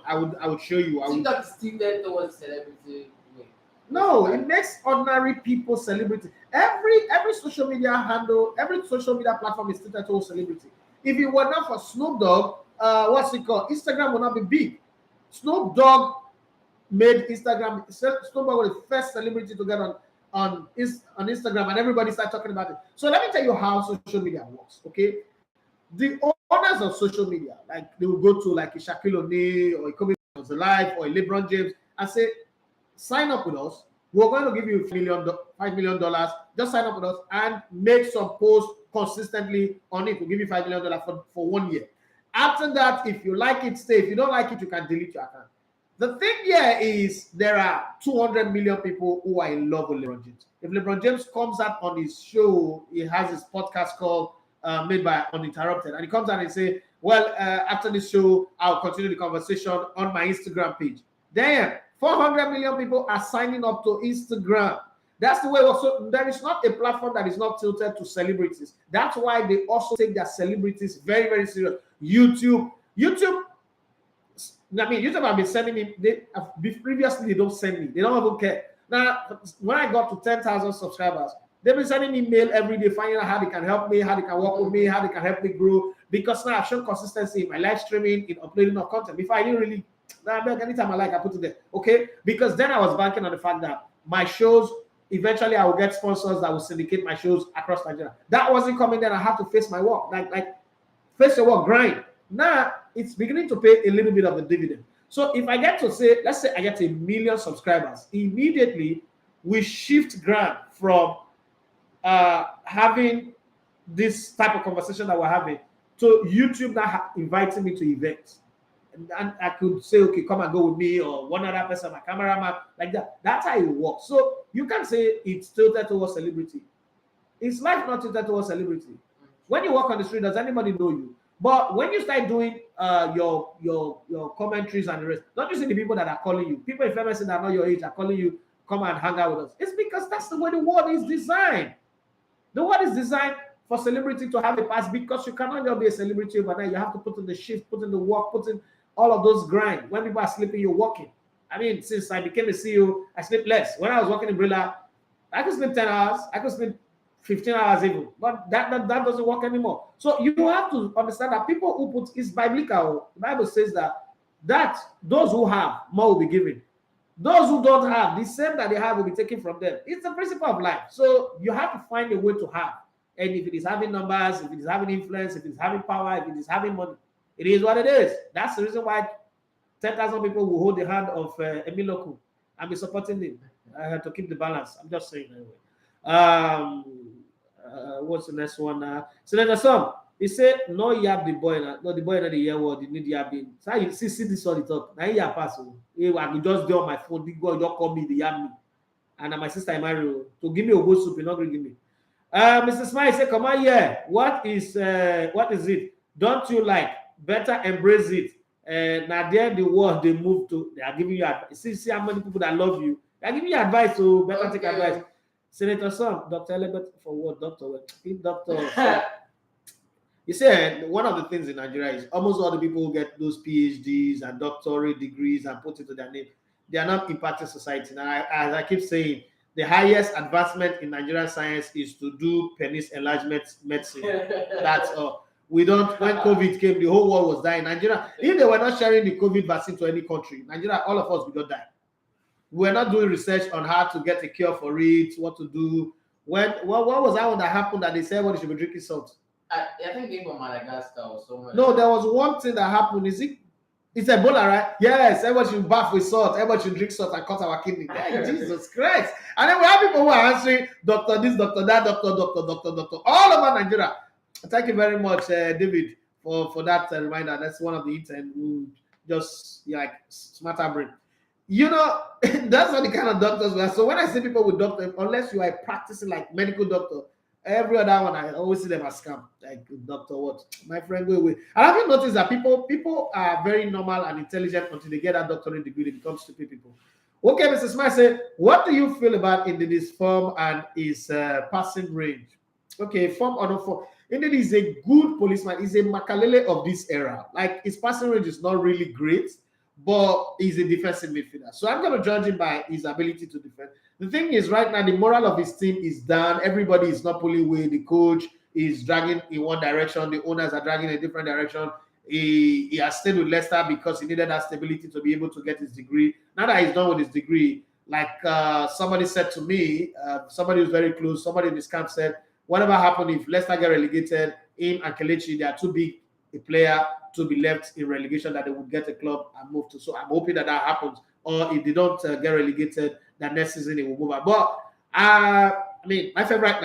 Speaker 2: I would show you.
Speaker 3: TikTok is still there towards celebrity.
Speaker 2: No, it makes ordinary people celebrity. Every social media handle, every social media platform is tilted towards celebrity. If it were not for Snoop Dogg, what's it called? Instagram would not be big. Snoop Dogg made Instagram. Snoop Dogg was the first celebrity to get on Instagram, and everybody started talking about it. So let me tell you how social media works. Okay, the owners of social media, like they will go to like a Shaquille O'Neal or a Kobe Bryant or a LeBron James and say, "Sign up with us. We're going to give you $5 million. Just sign up with us and make some posts consistently on it. We'll give you $5 million for 1 year. After that, if you like it, stay. If you don't like it, you can delete your account." The thing here is there are 200 million people who are in love with LeBron James. If LeBron James comes out on his show, he has his podcast called Made by Uninterrupted, and he comes out and say, "Well, after this show, I'll continue the conversation on my Instagram page." Damn, 400 million people are signing up to Instagram. That's the way also there is not a platform that is not tilted to celebrities. That's why they also take their celebrities very, very serious. YouTube, I mean, YouTube have been sending me, previously they don't send me. They don't even care. Now, when I got to 10,000 subscribers, they've been sending me mail every day, finding out how they can help me, how they can work with me, how they can help me grow. Because now I've shown consistency in my live streaming, in uploading of content. Before I didn't really, anytime I like, I put it there. Okay? Because then I was banking on the fact that my shows, eventually I will get sponsors that will syndicate my shows across Nigeria. That wasn't coming, then I have to face my work. Like face your work, grind. Now it's beginning to pay a little bit of the dividend. So if I get to say, let's say I get 1 million subscribers, immediately we shift ground from having this type of conversation that we're having to YouTube now inviting me to events. And I could say, okay, come and go with me, or one other person, my cameraman, like that. That's how it works. So you can say it's tilted towards celebrity. It's life not tilted towards celebrity. When you walk on the street, does anybody know you? But when you start doing your commentaries and the rest. Don't you see the people that are calling you? People in FMS that are not your age are calling you, come and hang out with us. It's because that's the way the world is designed. The world is designed for celebrity to have a pass because you cannot just be a celebrity overnight. You have to put in the shift, put in the work, put in all of those grind. When people are sleeping, you're working. I mean, since I became a CEO, I sleep less. When I was working in Brilla, I could sleep 10 hours. I could sleep 15 hours even. But that doesn't work anymore. So you have to understand that people who put, it's biblical. The Bible says that those who have, more will be given. Those who don't have, the same that they have will be taken from them. It's the principle of life. So you have to find a way to have. And if it is having numbers, if it is having influence, if it is having power, if it is having money, it is what it is. That's the reason why 10,000 people will hold the hand of Emiloku and be supporting him to keep the balance. I'm just saying anyway. What's the next one? Senator Son, he said, no yab the boy, no the boy not the year word, you need yabbing. So you see this one, the talk. Now you pass. I will just do on my phone, big boy, just call me the yab me. And my sister I marry to give me a good soup, you're not going to give me. Mr. Smile said, come on here. What is it? Don't you like? Better embrace it. Now there the world they move to, they are giving you advice. See how many people that love you. They are giving you advice, so better take advice. Senator Son, Dr. Elebet for what? Doctor. You said one of the things in Nigeria is almost all the people who get those PhDs and doctorate degrees and put it to their name, they are not impacting society. And as I keep saying, the highest advancement in Nigerian science is to do penis enlargement medicine. That's all. We don't, when COVID came, the whole world was dying. Nigeria, if they were not sharing the COVID vaccine to any country, Nigeria, all of us would not die. We're not doing research on how to get a cure for it, what to do. What was that one that happened that they said what should be drinking salt?
Speaker 3: I think it from Madagascar or somewhere.
Speaker 2: No, there was one thing that happened. It's Ebola, right? Yes, everybody should bath with salt, everybody should drink salt and cut our kidney. Jesus Christ. And then we have people who are answering, doctor this, doctor that, doctor, all over Nigeria. Thank you very much, David, for that reminder. That's one of the intern who just like smarter brain. You know, that's not the kind of doctors we are. So when I see people with doctor, unless you are practicing like medical doctor, every other one I always see them as scam. Like doctor, what? My friend, go away. And have you noticed that people are very normal and intelligent until they get that doctorate degree, they become stupid people. Okay, Mr. Smith said, what do you feel about India's form and his passing range? Okay, form or no form. Indeed, he's a good policeman. He's a Makalele of this era. Like his passing range is not really great, but he's a defensive midfielder. So I'm going to judge him by his ability to defend. The thing is, right now, the moral of his team is down. Everybody is not pulling away. The coach is dragging in one direction. The owners are dragging in a different direction. He has stayed with Leicester because he needed that stability to be able to get his degree. Now that he's done with his degree, like somebody said to me, somebody who's very close, somebody in this camp said, whatever happened if Leicester get relegated, him and Kelechi, they are too big a player to be left in relegation that they would get a club and move to. So I'm hoping that happens. Or if they don't get relegated, that next season it will move on. But I mean, my favorite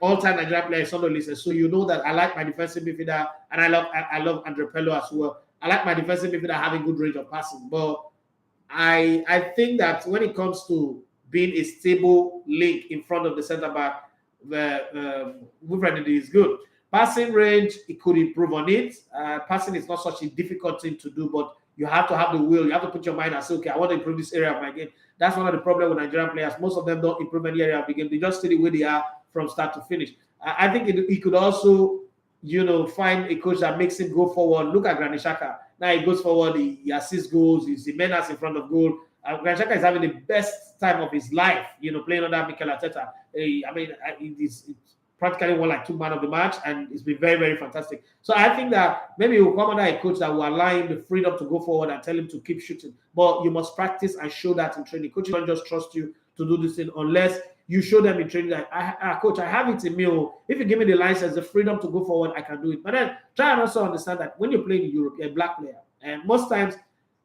Speaker 2: all-time Nigerian player is Sondo Lisa. So you know that I like my defensive midfielder, and I love Andre Pello as well. I like my defensive midfielder having good range of passing. But I think that when it comes to being a stable link in front of the centre back, Wilfred is good. Passing range, it could improve on it. Passing is not such a difficult thing to do, but you have to have the will. You have to put your mind and say, okay, I want to improve this area of my game. That's one of the problems with Nigerian players. Most of them don't improve any area of the game. They just stay where they are from start to finish. I think he could also, find a coach that makes him go forward. Look at Granit Xhaka. Now he goes forward, he assists goals, he's the menace in front of goal. Granit Xhaka is having the best time of his life, playing under Mikel Arteta. It's practically won like 2 man of the match, and it's been very, very fantastic. So I think that maybe he will come under a coach that will allow him the freedom to go forward and tell him to keep shooting. But you must practice and show that in training. Coaches don't just trust you to do this thing unless you show them in training that, coach, I have it in me. If you give me the license, the freedom to go forward, I can do it. But then try and also understand that when you're playing in Europe, you're a black player. And most times,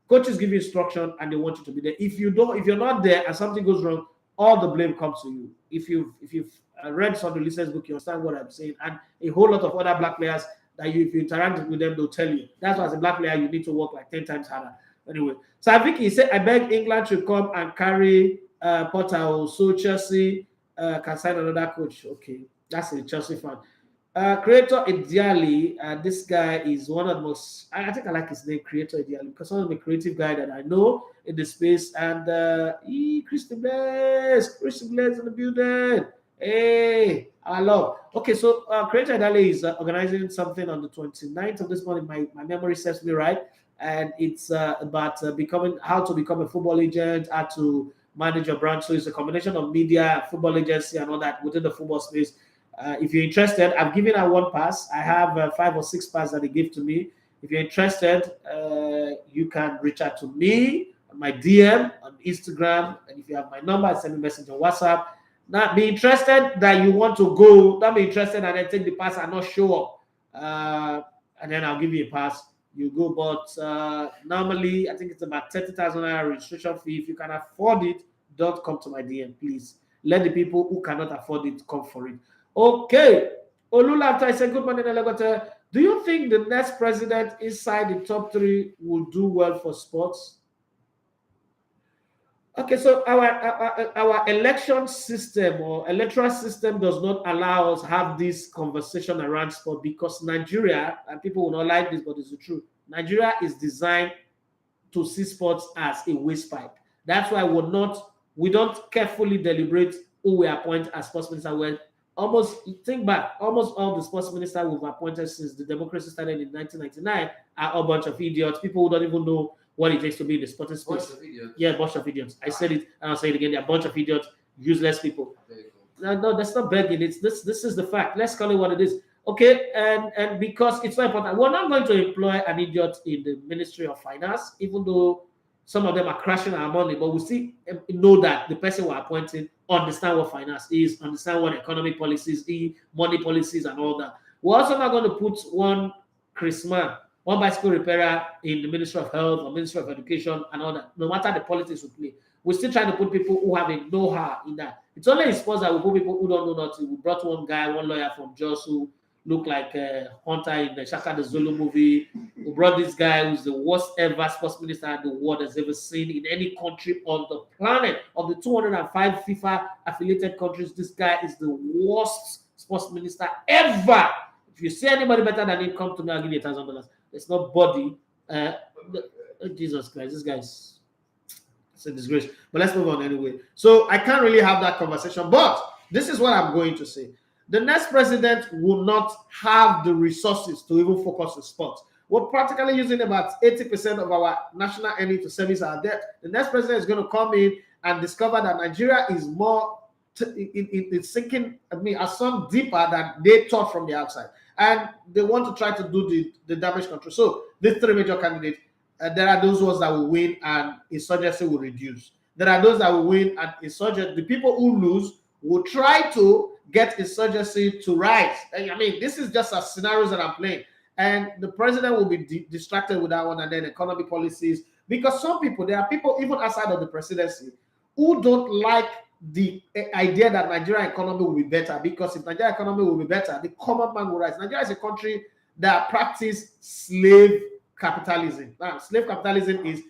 Speaker 2: coaches give you instruction and they want you to be there. If you're not there and something goes wrong, all the blame comes to you. If you've read some of the listeners' book, you understand what I'm saying. And a whole lot of other black players that if you interact with them, they'll tell you. That's why as a black player, you need to work like 10 times harder. Anyway, so I think he said, I beg England to come and carry Potter. So Chelsea can sign another coach. Okay, that's a Chelsea fan. Creator Ideally, this guy is one of the most, I think I like his name, Creator Ideally, because one of the creative guy that I know in the space. And Christy Bless in the building. Hey, I love. Okay, so Creator Ideally is organizing something on the 29th of this month, if my memory serves me right. And it's about becoming, how to become a football agent, how to manage your brand. So it's a combination of media, football agency, and all that within the football space. If you're interested, I've given out one pass. I have 5 or 6 passes that they give to me. If you're interested, you can reach out to me on my DM on Instagram. And if you have my number, send me a message on WhatsApp. Not be interested that you want to go, not be interested and then take the pass and not show up. And then I'll give you a pass. You go, but normally I think it's about 30,000 naira registration fee. If you can afford it, don't come to my DM, please. Let the people who cannot afford it come for it. Okay. Olulafta, I said, good morning, Elegote. Do you think the next president inside the top 3 will do well for sports? Okay, so our election system or electoral system does not allow us have this conversation around sport, because Nigeria, and people will not like this, but it's the truth. Nigeria is designed to see sports as a waste pipe. That's why we don't carefully deliberate who we appoint as sports minister. When think back, almost all the sports ministers we've appointed since the democracy started in 1999 are a bunch of idiots, people who don't even know what it takes to be in the sporting space.
Speaker 3: Bunch of idiots.
Speaker 2: Yeah, bunch of idiots. I said it and I'll say it again. They're a bunch of idiots, useless people. No, that's not begging. It's this is the fact. Let's call it what it is. Okay, and because it's very important, we're not going to employ an idiot in the Ministry of Finance, even though some of them are crashing our money, but we still know that the person we're appointing understand what finance is, understand what economic policies is, money policies, and all that. We're also not going to put one Christmas, one bicycle repairer in the Ministry of Health or Ministry of Education and all that. No matter the politics we play, we're still trying to put people who have a know-how in that. It's only in sports that we put people who don't know nothing. We brought one guy, one lawyer from Jos who looked like Hunter in the Shaka the Zulu movie. We brought this guy who's the worst ever sports minister the world has ever seen in any country on the planet. Of the 205 FIFA affiliated countries, this guy is the worst sports minister ever. If you see anybody better than him, come to me, I'll give you $1,000. There's nobody. Jesus Christ, this guy's a disgrace. But let's move on anyway. So I can't really have that conversation, but this is what I'm going to say. The next president will not have the resources to even focus on sports. We're practically using about 80% of our national earnings to service our debt. The next president is going to come in and discover that Nigeria is more, it's sinking, as some deeper than they thought from the outside. And they want to try to do the damage control. So these 3 major candidates, there are those ones that will win and insurgency will reduce. There are those that will win and insurgency, the people who lose will try to get insurgency to rise. This is just a scenarios that I'm playing. And the president will be distracted with that one, and then economic policies. Because there are people even outside of the presidency who don't like the idea that Nigerian economy will be better. Because if Nigerian economy will be better, the common man will rise. Nigeria is a country that practices slave capitalism. Now, slave capitalism is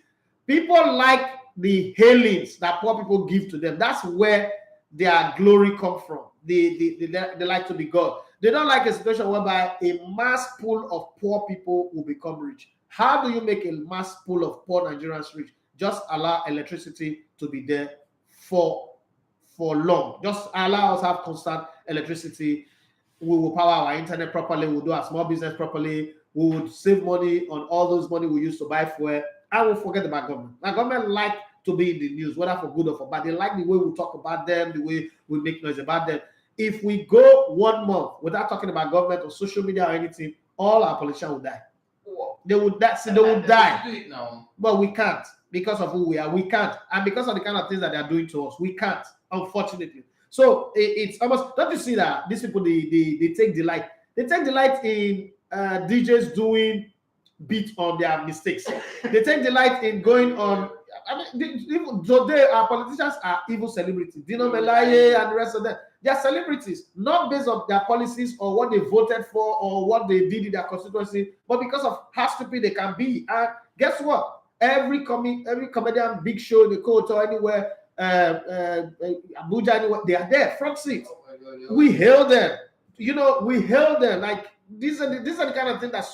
Speaker 2: people like the hailings that poor people give to them. That's where their glory come from. They like to be God. They don't like a situation whereby a mass pool of poor people will become rich. How do you make a mass pool of poor Nigerians rich? Just allow electricity to be there for long. Just allow us to have constant electricity. We will power our internet properly. We'll do our small business properly. We would save money on all those money we used to buy fuel. I will forget about government. Now, government like to be in the news, whether for good or for bad. They like the way we talk about them, the way we make noise about them. If we go 1 month without talking about government or social media or anything, all our politicians will die. They would die.
Speaker 3: Do it now.
Speaker 2: But we can't because of who we are. We can't. And because of the kind of things that they are doing to us, we can't, unfortunately. So it's almost, don't you see that these people, they take delight. They take delight in DJs doing beat on their mistakes. They take delight in going on. Even today, our politicians are evil celebrities. Dino Melaye and the rest of them. They are celebrities, not based on their policies or what they voted for or what they did in their constituency, but because of how stupid they can be. And guess what? Every comedian, big show in the court or anywhere, Abuja, anywhere, they are there, front seat. We hail them. we hail them like these are the kind of thing that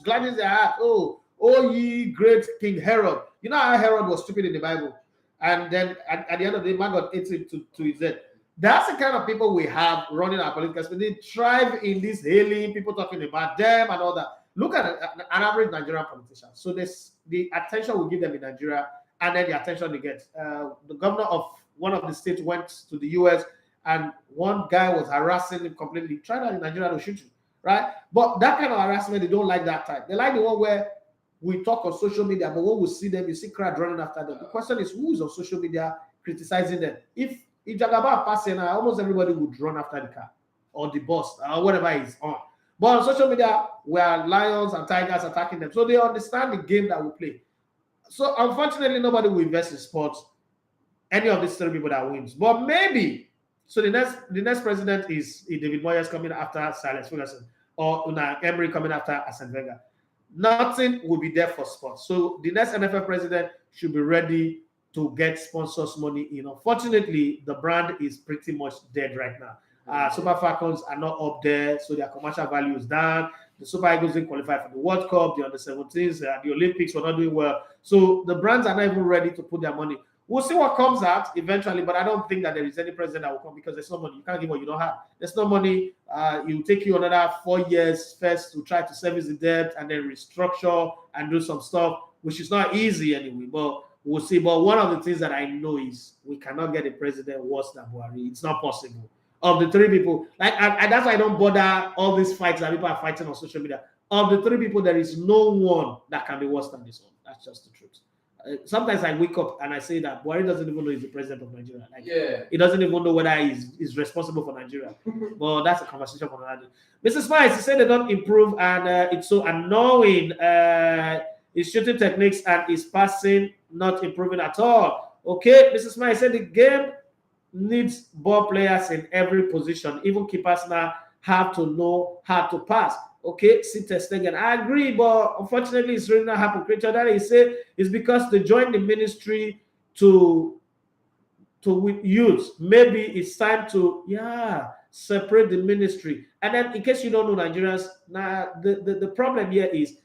Speaker 2: gladdens their heart. Oh ye great King Herod. You know how Herod was stupid in the Bible, and then at the end of the day, man got ate him to his death. That's the kind of people we have running our political space. They thrive in this hailing, people talking about them and all that. Look at an average Nigerian politician. So there's the attention we give them in Nigeria, and then the attention they get. The governor of one of the states went to the US, and one guy was harassing him completely. Try that in Nigeria, they'll shoot you, right? But that kind of harassment, they don't like that type. They like the one where we talk on social media, but when we see them, you see crowd running after them. The question is, who is on social media criticizing them? If Jagaba passing, almost everybody would run after the car or the bus or whatever is on. But on social media, we are lions and tigers attacking them. So they understand the game that we play. So unfortunately, nobody will invest in sports. Any of these three people that wins. But maybe, so the next president is David Moyes coming after Silas Ferguson, or Unai Emery coming after Arsene Wenger. Nothing will be there for sports. So the next NFL president should be ready to get sponsors money in. Unfortunately, the brand is pretty much dead right now. Super Falcons are not up there, so their commercial value is down. The Super Eagles didn't qualify for the World Cup, the Under-17s, the Olympics were not doing well. So the brands are not even ready to put their money. We'll see what comes out eventually, but I don't think that there is any president that will come because there's no money. You can't give what you don't have. There's no money. It will take you another 4 years first to try to service the debt and then restructure and do some stuff, which is not easy anyway, but we'll see. But one of the things that I know is we cannot get a president worse than Buhari. It's not possible. Of the three people, that's why I don't bother all these fights that people are fighting on social media. Of the three people, there is no one that can be worse than this one. That's just the truth. Sometimes I wake up and I say that Buhari doesn't even know he's the president of Nigeria. He doesn't even know whether he's responsible for Nigeria. But that's a conversation for another day. Mrs. Spice, he said they don't improve and it's so annoying. His shooting techniques and his passing not improving at all. Okay, Mrs. Spice said the game needs ball players in every position. Even keepers now have to know how to pass. Okay, again. I agree, but unfortunately, it's really not happening. Creature that he said is because they joined the ministry to with youth. Maybe it's time to separate the ministry. And then, in case you don't know, Nigerians, now the problem here is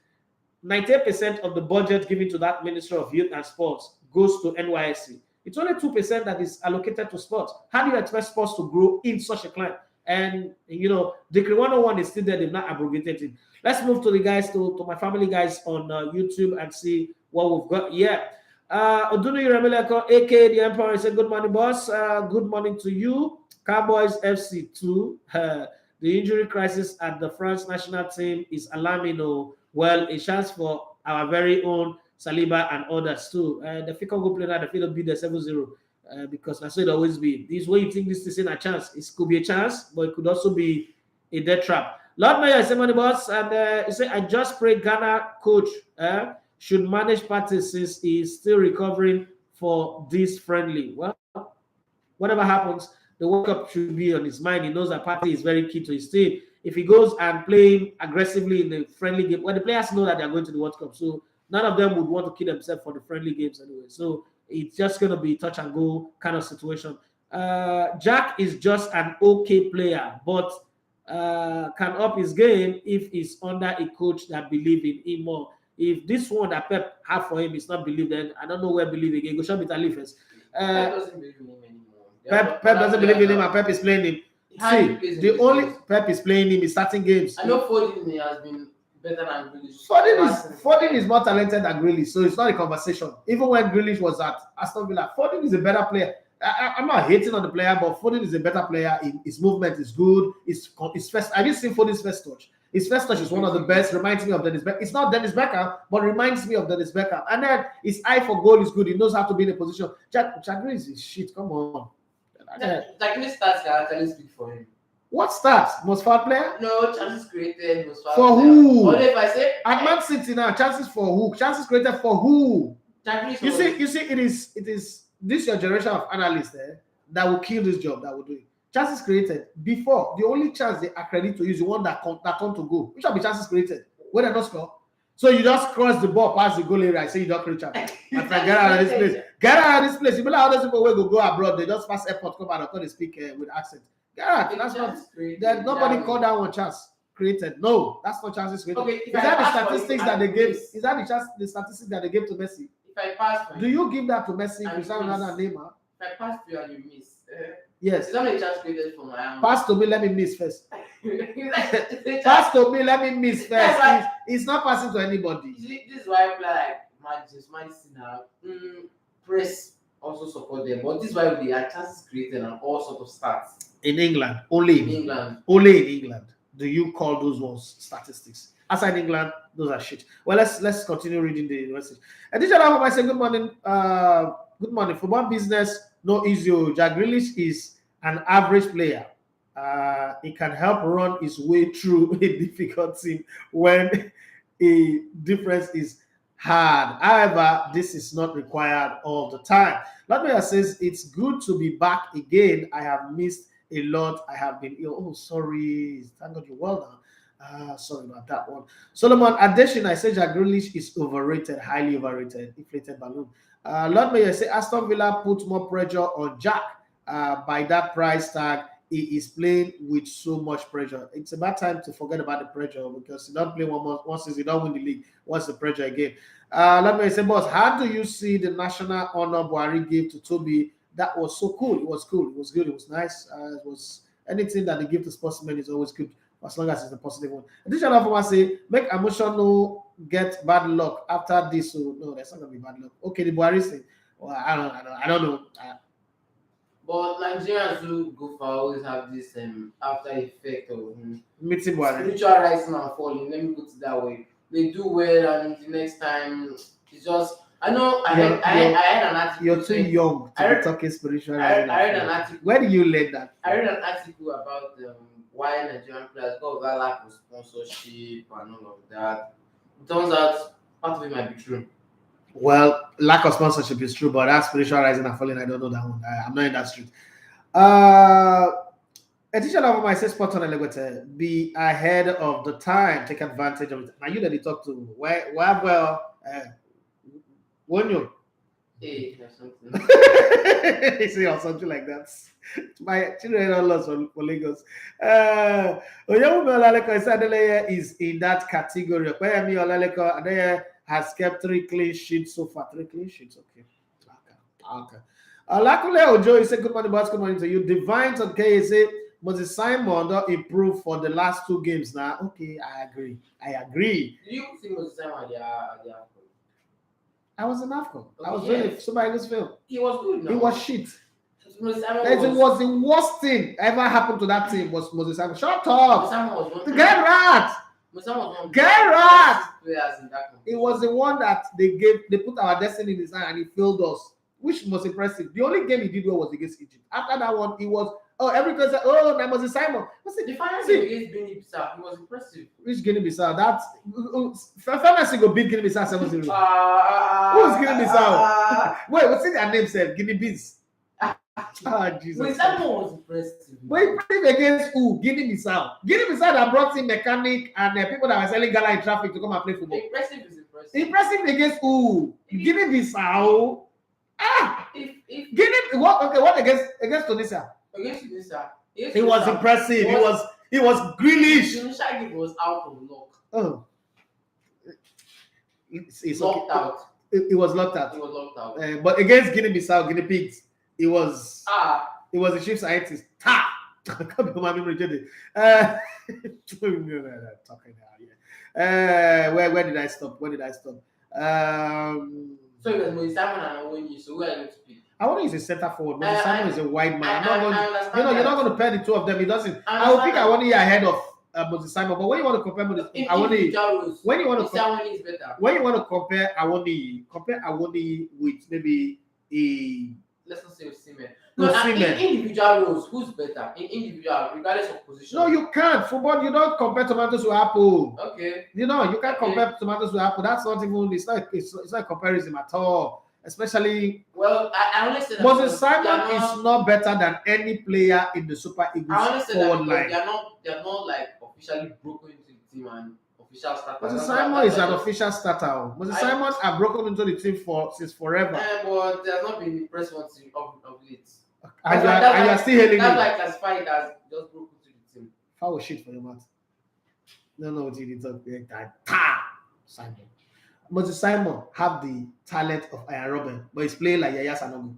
Speaker 2: 98% of the budget given to that Ministry of Youth and Sports goes to NYSC. It's only 2% that is allocated to sports. How do you expect sports to grow in such a climate? And Decree 101 is still there, they've not abrogated it. Let's move to the guys, to my family guys on YouTube and see what we've got. Odunu Yurameleko, aka the Emperor, said, good morning, boss. Good morning to you. Cowboys FC 2. The injury crisis at the France national team is alarming. Well, a chance for our very own Saliba and others too. The Fico go play now, the Fico beat the 7-0. Because that's what it always be. This way you think this isn't a chance. It could be a chance, but it could also be a death trap. Lord Mayor, say money boss, and he said, I just pray Ghana coach should manage parties since he's still recovering for this friendly. Well, whatever happens, the World Cup should be on his mind. He knows that party is very key to his team. If he goes and playing aggressively in the friendly game, well, the players know that they're going to the World Cup, so none of them would want to kill themselves for the friendly games anyway. So it's just going to be touch and go kind of situation. Jack is just an okay player, but can up his game if he's under a coach that believes in him more. If this one that Pep have for him is not believed, then I don't know where believe again. Go show me Italy first.
Speaker 3: Pep doesn't believe in him anymore.
Speaker 2: Pep doesn't believe in him, and Pep is playing him. See, the only Pep is playing him is starting games.
Speaker 3: I know Foden has been better than Grealish.
Speaker 2: Foden is more talented than Grealish, so it's not a conversation. Even when Grealish was at Aston Villa, Foden is a better player. I'm not hating on the player, but Foden is a better player. His movement is good. His first. Have you seen Foden's first touch? His first touch is one of the best. Reminds me of Dennis Beckham. It's not Dennis Beckham, but reminds me of Dennis Beckham. And then his eye for goal is good. He knows how to be in a position. Jack Grealish is shit. Come on.
Speaker 3: Grealish stats can actually speak for him.
Speaker 2: What stats? Most foul player?
Speaker 3: No, chances created. Most foul
Speaker 2: for
Speaker 3: player.
Speaker 2: who?
Speaker 3: Only if I say
Speaker 2: at Man City now, chances for who? Chances created for who? You see, it is this your generation of analysts that will kill this job that will do it. Chances created before, the only chance they accredit to you is the one that come to go. Which will be chances created when they don't score. So you just cross the ball past the goal area. I say you don't create chance. My friend, get out of this place. Get out of this place. You know how those people will go abroad. They just pass airport, come out and they speak with accent. Yeah, that's not. That nobody called that one chance created. No, that's not chances created.
Speaker 3: Okay,
Speaker 2: Is that the statistics that they gave? Is that the statistics that they gave to Messi?
Speaker 3: If I pass for
Speaker 2: Do you give that to Messi,
Speaker 3: and
Speaker 2: Cristiano
Speaker 3: you
Speaker 2: Ronaldo, and
Speaker 3: miss.
Speaker 2: Neymar?
Speaker 3: If I pass to you and you miss,
Speaker 2: Yes.
Speaker 3: is that a chance created for my own?
Speaker 2: Pass to me, let me miss first.
Speaker 3: Pass.
Speaker 2: Pass to me, let me miss first. It's not passing to anybody.
Speaker 3: This is why I play like Manchester now. Press also support them, but this is why they are chances created and all sort of stats.
Speaker 2: In England, only
Speaker 3: In England.
Speaker 2: Only in England do you call those ones statistics. Outside England, those are shit. Well, let's continue reading the message. Additional, I say good morning. Good morning. For one business, no issue. Jack Grealish is an average player. He can help run his way through a difficult team when a difference is hard. However, this is not required all the time. Latmia says it's good to be back again. I have missed a lot. I have been ill. Oh, sorry. Thank God you're well now. Sorry about that one. Solomon Adeshin, I say Jack Grealish is overrated, highly overrated, inflated balloon. Lord Mayor say Aston Villa put more pressure on Jack by that price tag. He is playing with so much pressure. It's about time to forget about the pressure because you don't play one season, you don't win the league. What's the pressure again? Let me say, boss, how do you see the national honor Buhari gave to Tobi? That was so cool. It was cool. It was good. It was nice. It was anything that they give to sportsmen is always good as long as it's a positive one. Additional for say, make emotional get bad luck after this. So no, that's not gonna be bad luck. Okay, the Buhari thing. Well, I don't know.
Speaker 3: But Nigerians who go for always have this after effect of
Speaker 2: meeting Buhari.
Speaker 3: Spiritual rising and falling. Let me put it that way. They do well, and the next time it's just. I know. I heard an article.
Speaker 2: You're too young to be talking spiritual rising.
Speaker 3: I read an article.
Speaker 2: Where do you learn that?
Speaker 3: I read an article about why Nigerian players got that lack of sponsorship and all of that. It turns out part of it might be true.
Speaker 2: Well, lack of sponsorship is true, but that spiritual rising and falling, I don't know that one. I'm not in that street. Edition of my says spot on a be ahead of the time, take advantage of it. Now you that they talk to where well when you
Speaker 3: hey or something.
Speaker 2: See or something like that. My children are lost for Lagos. Oyamu Olaleko is in that category. Oyemi Olaleko has kept 3 clean sheets so far. 3 clean sheets, okay. Lakule Ojo, he said good morning, boss. Good morning to you. Divine okay, he said Moses Simon don't improve for the last 2 games now. Okay, I agree.
Speaker 3: Do you think Moses Simon they are
Speaker 2: I was in AFCON.
Speaker 3: Okay,
Speaker 2: I was doing it. Somebody's film.
Speaker 3: He was good.
Speaker 2: He was shit.
Speaker 3: It was
Speaker 2: the worst thing ever happened to that team was Moses Simon. Shut up. Get rat. It was the one that they put our destiny in his hand and he failed us, which was impressive. The only game he did well was against Egypt. After that one, he was everybody said, that Moses Simon.
Speaker 3: The final game against Guinea-Bissau, he was impressive.
Speaker 2: Which Guinea-Bissau? That Famous go beat Guinea-Bissau 7-0. Who's Guinea-Bissau? Wait, what's in their name said? Guinea-Beans. Jesus.
Speaker 3: Moses Simon was impressive.
Speaker 2: But he played against who? Guinea-Bissau. Guinea-Bissau that brought in mechanic and people that were selling gala in traffic to come and play football.
Speaker 3: Impressive is impressive.
Speaker 2: Impressive against who? Guinea-Bissau. What against Tunisia?
Speaker 3: Against Tunisia.
Speaker 2: It was impressive. It was Grealish.
Speaker 3: Tunisia game was out of luck.
Speaker 2: Oh.
Speaker 3: Locked out.
Speaker 2: It was locked out.
Speaker 3: It was locked out.
Speaker 2: But against Guinea-Bissau, Guinea Pigs, it was the chief scientist. Where did I stop?
Speaker 3: So it was Moses Simon and Awoni. So who are you going to pick?
Speaker 2: I want to use a center forward. Moses Simon is a wide man.
Speaker 3: You're
Speaker 2: not going to pair the two of them. He doesn't. I will pick Awoni ahead of Moses Simon. But when you want to compare Awoni, when you want to compare Awoni with maybe a
Speaker 3: let's not say Osimhen. No, in individual roles, who's better? In individual, regardless of position.
Speaker 2: No, you can't. Football, you don't compare tomatoes with apple.
Speaker 3: Okay.
Speaker 2: You can't compare tomatoes with apple. That's not even. It's not a comparison at all. Especially.
Speaker 3: Well, I only say that
Speaker 2: Moses Simon is not better than any player in the Super Eagles forward line.
Speaker 3: They're not like officially broken into the team and official starter.
Speaker 2: Moses Simon is an official starter. Moses Simon have broken into the team since forever.
Speaker 3: But there's not been the press of late.
Speaker 2: And
Speaker 3: That's
Speaker 2: you
Speaker 3: why
Speaker 2: are still hailing
Speaker 3: that's
Speaker 2: me.
Speaker 3: why I classify it as just broken to the team.
Speaker 2: Foul shit for your mouth. No, what you need to talk like that. Simon. But Simon have the talent of Iron Robin, but he's playing like Yaya Sanogo.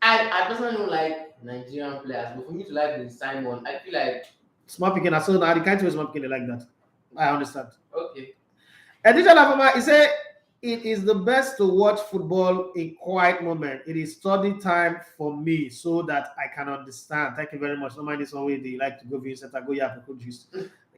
Speaker 3: I personally don't like Nigerian players, but for me to like the Simon, I feel like
Speaker 2: Small picking, I saw now the kind of small picking like that. I understand.
Speaker 3: okay.
Speaker 2: Editor Lafama, he said it is the best to watch football in quiet moment. It is study time for me so that I can understand. Thank you very much. No mind this one way they like to go visit go yeah, juice.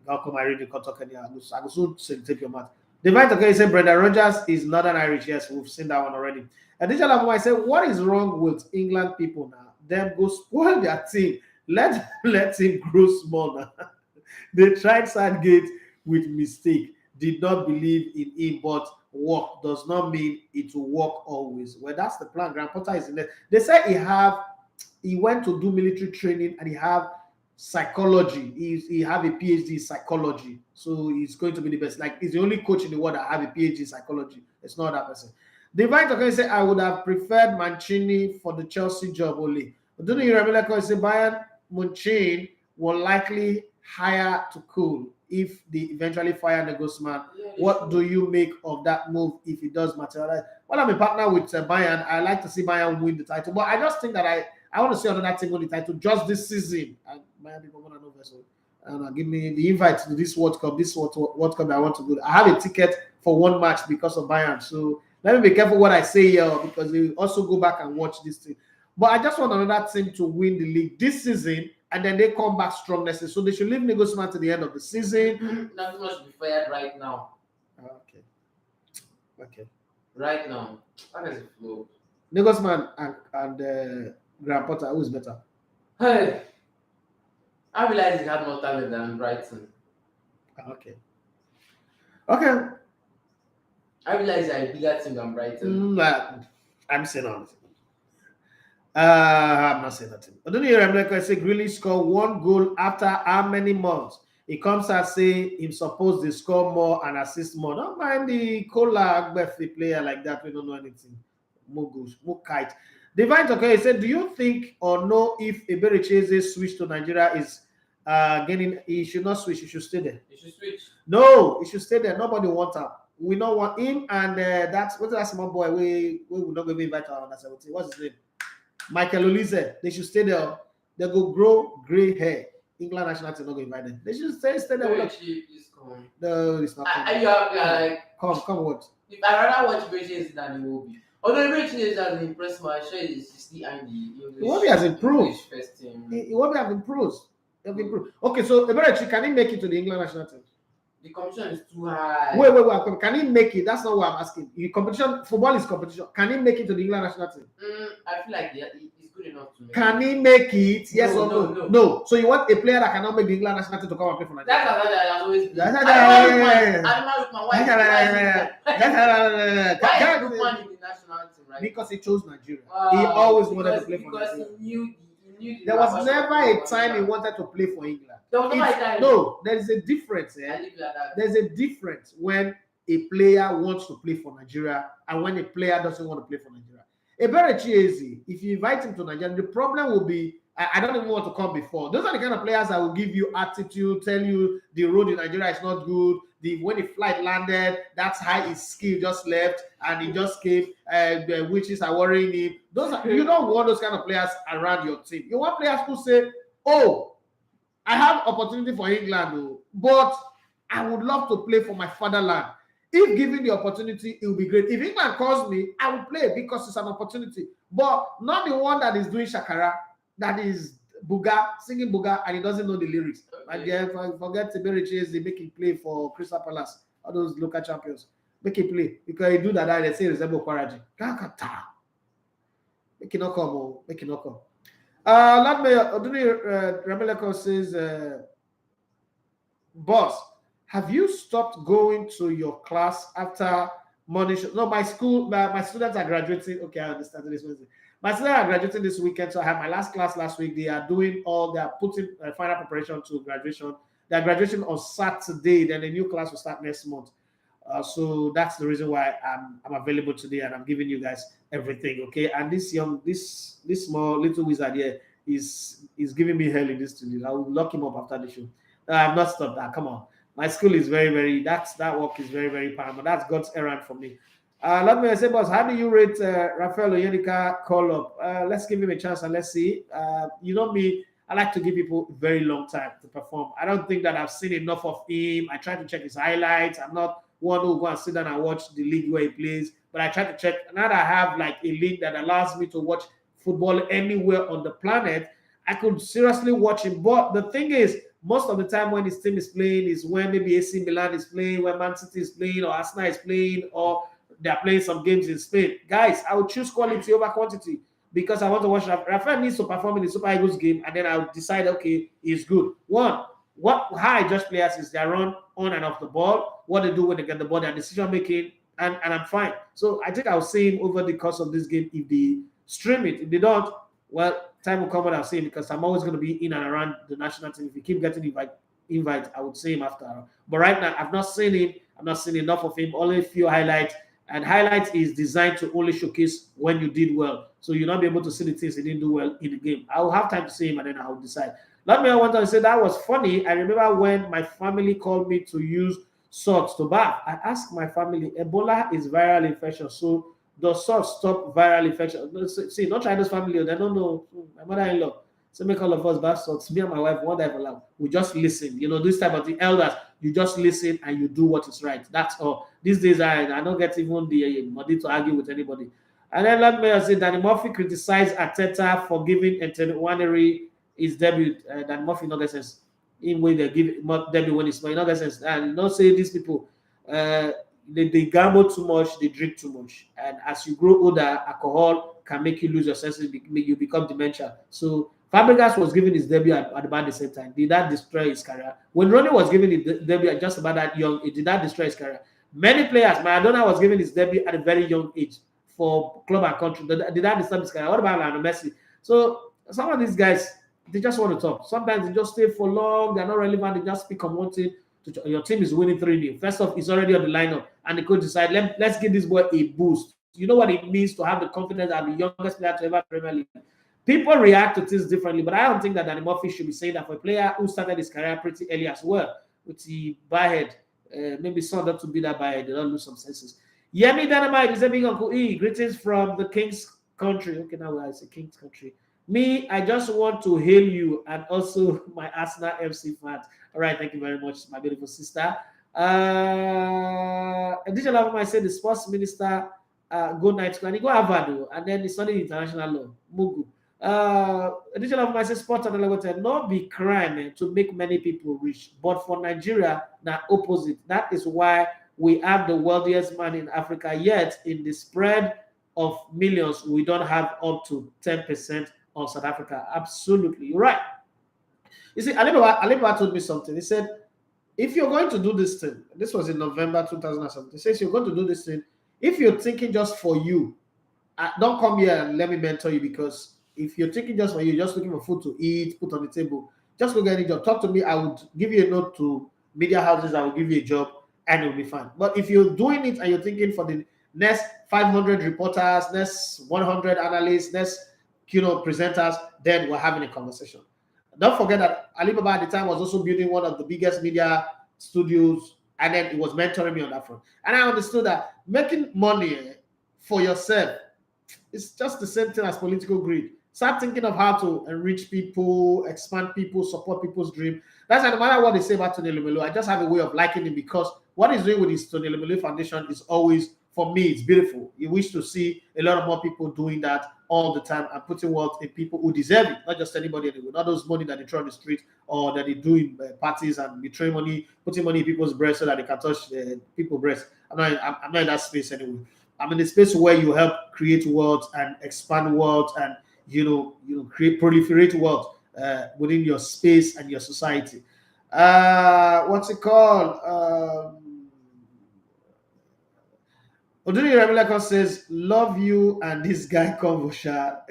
Speaker 2: I'll come I read the talk and I go so take your mouth. Divine okay, he said Brendan Rodgers is Northern Irish. Yes, we've seen that one already. Editor Lafama, I said, what is wrong with England people now? Them go spoil their team. Let him grow small now. They tried Southgate with mistake. Did not believe in him, but work does not mean it will work always. Well, that's the plan. Graham Potter is in there. They said he went to do military training and he have psychology. He have a PhD in psychology, so he's going to be the best. Like he's the only coach in the world that have a PhD in psychology. It's not that person. Divine Tokyo said, I would have preferred Mancini for the Chelsea job only. But don't you remember? Like, say Bayern Munich will likely hire to cool if they eventually fire Nagelsmann.
Speaker 3: Yeah,
Speaker 2: What do you make of that move if it does materialize? Well, I'm a partner with Bayern. I like to see Bayern win the title, but I just think that I want to see another team win the title just this season. And Bayern people want to know vessel. And give me the invite to this World Cup. This World Cup I want to go. I have a ticket for one match because of Bayern. So let me be careful what I say here because they also go back and watch this thing. But I just want another team to win the league this season, and then they come back strong next season. So they should leave Nagelsmann to the end of the season.
Speaker 3: Nagelsmann should be fired right now.
Speaker 2: Okay.
Speaker 3: Right now. That is a flow.
Speaker 2: Nagelsmann and Graham Potter, who is better?
Speaker 3: Hey, I realized he had more talent than Brighton.
Speaker 2: Okay.
Speaker 3: I realized he had a bigger team than Brighton.
Speaker 2: I'm saying honestly. I'm not saying nothing. I don't know. I say Grealish scored one goal after how many months? He comes and say him supposed to score more and assist more. Don't mind the Kola Agbefi player like that. We don't know anything. More goals, more kite. Divine okay. He said, do you think or know if Eberechi's switch to Nigeria is getting? He should not switch. He should stay there.
Speaker 3: He should switch.
Speaker 2: No, he should stay there. Nobody wants him. We don't want him and that's what's that small boy. We will not go invite to under 17. What's his name? Michael Olise, they should stay there. They go grow gray hair. England national team not going to invite them. They should stay there. No, it's not.
Speaker 3: You are like
Speaker 2: come what?
Speaker 3: If I rather watch Bridges than the Iwobi. Although Bridges has impressed me, I sure he's still and the English.
Speaker 2: Iwobi has improved.
Speaker 3: First team.
Speaker 2: Iwobi have improved. Okay, so Eberechi, can he make it to the England national team?
Speaker 3: The competition is too high.
Speaker 2: Wait. Can he make it? That's not what I'm asking. Football is competition. Can he make it to the England national team?
Speaker 3: I feel like he's good enough to make
Speaker 2: Can he make it? Yes or
Speaker 3: no?
Speaker 2: No. So you want a player that cannot make the England national team to come and play for Nigeria?
Speaker 3: That's always been. Why Lukman in the national team, right?
Speaker 2: Because he chose Nigeria. He always wanted to play for Nigeria.
Speaker 3: Because he knew
Speaker 2: there was never a time he wanted to play for England.
Speaker 3: There was never a time.
Speaker 2: No, there is a difference. There's a difference when a player wants to play for Nigeria and when a player doesn't want to play for Nigeria. Eberechi, if you invite him to Nigeria, the problem will be I don't even want to come before. Those are the kind of players that will give you attitude, tell you the road in Nigeria is not good. When the flight landed, that's how his skill just left and he just came. The witches are worrying him. You don't want those kind of players around your team. You want players who say, "Oh, I have opportunity for England, but I would love to play for my fatherland. If given the opportunity, it will be great. If England calls me, I will play because it's an opportunity. But not the one that is doing Shakara, that is Buga, singing Buga, and he doesn't know the lyrics. And then forget Eberechi, they make him play for Crystal Palace, all those local champions. Make him play. Because he do that, they say resemble Kwaraji. Make it not come. Make it not come. Rameleko says, boss, have you stopped going to your class after morning show? No, my students are graduating. Okay, I understand this Wednesday. My students are graduating this weekend, so I had my last class last week. They are putting final preparation to graduation. They are graduating on Saturday, then the new class will start next month. So that's the reason why I'm available today and I'm giving you guys everything. Okay. And this small little wizard here is giving me hell in this studio. I will lock him up after the show. I've not stopped that. Come on. My school is very, very that work is very, very paramount. That's God's errand for me. Let me say, boss, how do you rate Rafael Oyenika call up? Let's give him a chance and let's see. You know me, I like to give people a very long time to perform. I don't think that I've seen enough of him. I try to check his highlights. I'm not one who go and sit down and watch the league where he plays, but I try to check. Now that I have like a league that allows me to watch football anywhere on the planet, I could seriously watch him. But the thing is, most of the time when his team is playing is when maybe AC Milan is playing, when Man City is playing, or Arsenal is playing, or they're playing some games in Spain. Guys, I would choose quality over quantity because I want to watch Rafael needs to perform in the Super Eagles game, and then I'll decide, okay, he's good. One, how I judge players is their run on and off the ball, what they do when they get the ball, their decision making, and I'm fine. So I think I'll see him over the course of this game if they stream it. If they don't, well, time will come when I'll see him because I'm always going to be in and around the national team. If you keep getting invite, I would see him after. But right now, I've not seen him. I've not seen enough of him. Only a few highlights. And highlights is designed to only showcase when you did well. So you'll not be able to see the things you didn't do well in the game. I'll have time to see him and then I'll decide. Let me, I want to say that was funny. I remember when my family called me to use salt to bath. I asked my family, Ebola is viral infection. So does salt stop viral infection? See, not China's family, they don't know. My mother-in-law. So make all of us bath salts. Me and my wife, one day for love. We just listen. You know, this type of the elders, you just listen and you do what is right. That's all. These days, I don't get even the money to argue with anybody. And then let me say, Danny Murphy criticized Ateta for giving Wannery his debut. Danny Murphy, not sense. In way they give debut when it's not sense. And not say these people, they gamble too much, they drink too much. And as you grow older, alcohol can make you lose your senses, you become dementia. So Fabregas was giving his debut at about the same time. Did that destroy his career? When Ronnie was giving his debut at just about that young age, did that destroy his career? Many players, Maradona was giving his debut at a very young age for club and country. Did that disturb his career? What about Lionel Messi? So some of these guys, they just want to talk. Sometimes they just stay for long. They're not relevant. They just speak on one thing. Your team is winning 3-0. First off, he's already on the lineup, and the coach decide, let's give this boy a boost. You know what it means to have the confidence that the youngest player to ever Premier League. People react to things differently, but I don't think that Danny Murphy should be saying that for a player who started his career pretty early as well, with the Bayhead. Maybe some not to be that Bayhead, they don't lose some senses. Yemi Dynamite is a big Uncle E. Greetings from the King's country. Okay, now I say King's country. Me, I just want to hail you and also my Arsenal FC fans. All right, thank you very much, my beautiful sister. Additional, I said the sports minister go night school and he go Harvard and then he studied international law, Mugu. Additional, I said sports and not be crime to make many people rich, but for Nigeria, the opposite. That is why we have the wealthiest man in Africa. Yet in the spread of millions, we don't have up to 10% of South Africa. Absolutely, you're right. You see, Alibaba told me something. He said, if you're going to do this thing, this was in November 2007. He says, you're going to do this thing. If you're thinking just for you, don't come here and let me mentor you, because if you're thinking just for you, just looking for food to eat, put on the table, just go get a job. Talk to me. I would give you a note to media houses. I will give you a job and it will be fine. But if you're doing it and you're thinking for the next 500 reporters, next 100 analysts, next presenters, then we're having a conversation. Don't forget that Alibaba at the time was also building one of the biggest media studios, and then it was mentoring me on that front. And I understood that making money for yourself is just the same thing as political greed. Start thinking of how to enrich people, expand people, support people's dream. That's why no matter what they say about Tony Elumelu, I just have a way of liking him, because what he's doing with his Tony Elumelu Foundation is always, for me, it's beautiful. You wish to see a lot of more people doing that all the time and putting wealth in people who deserve it, not just anybody anyway. Not those money that they throw on the street or that they do in parties and betray money, putting money in people's breasts so that they can touch people's breasts. I'm not in that space anyway. I'm in the space where you help create wealth and expand wealth and create proliferate wealth within your space and your society. What's it called? Oduni Remilekon says, love you and this guy Convosha.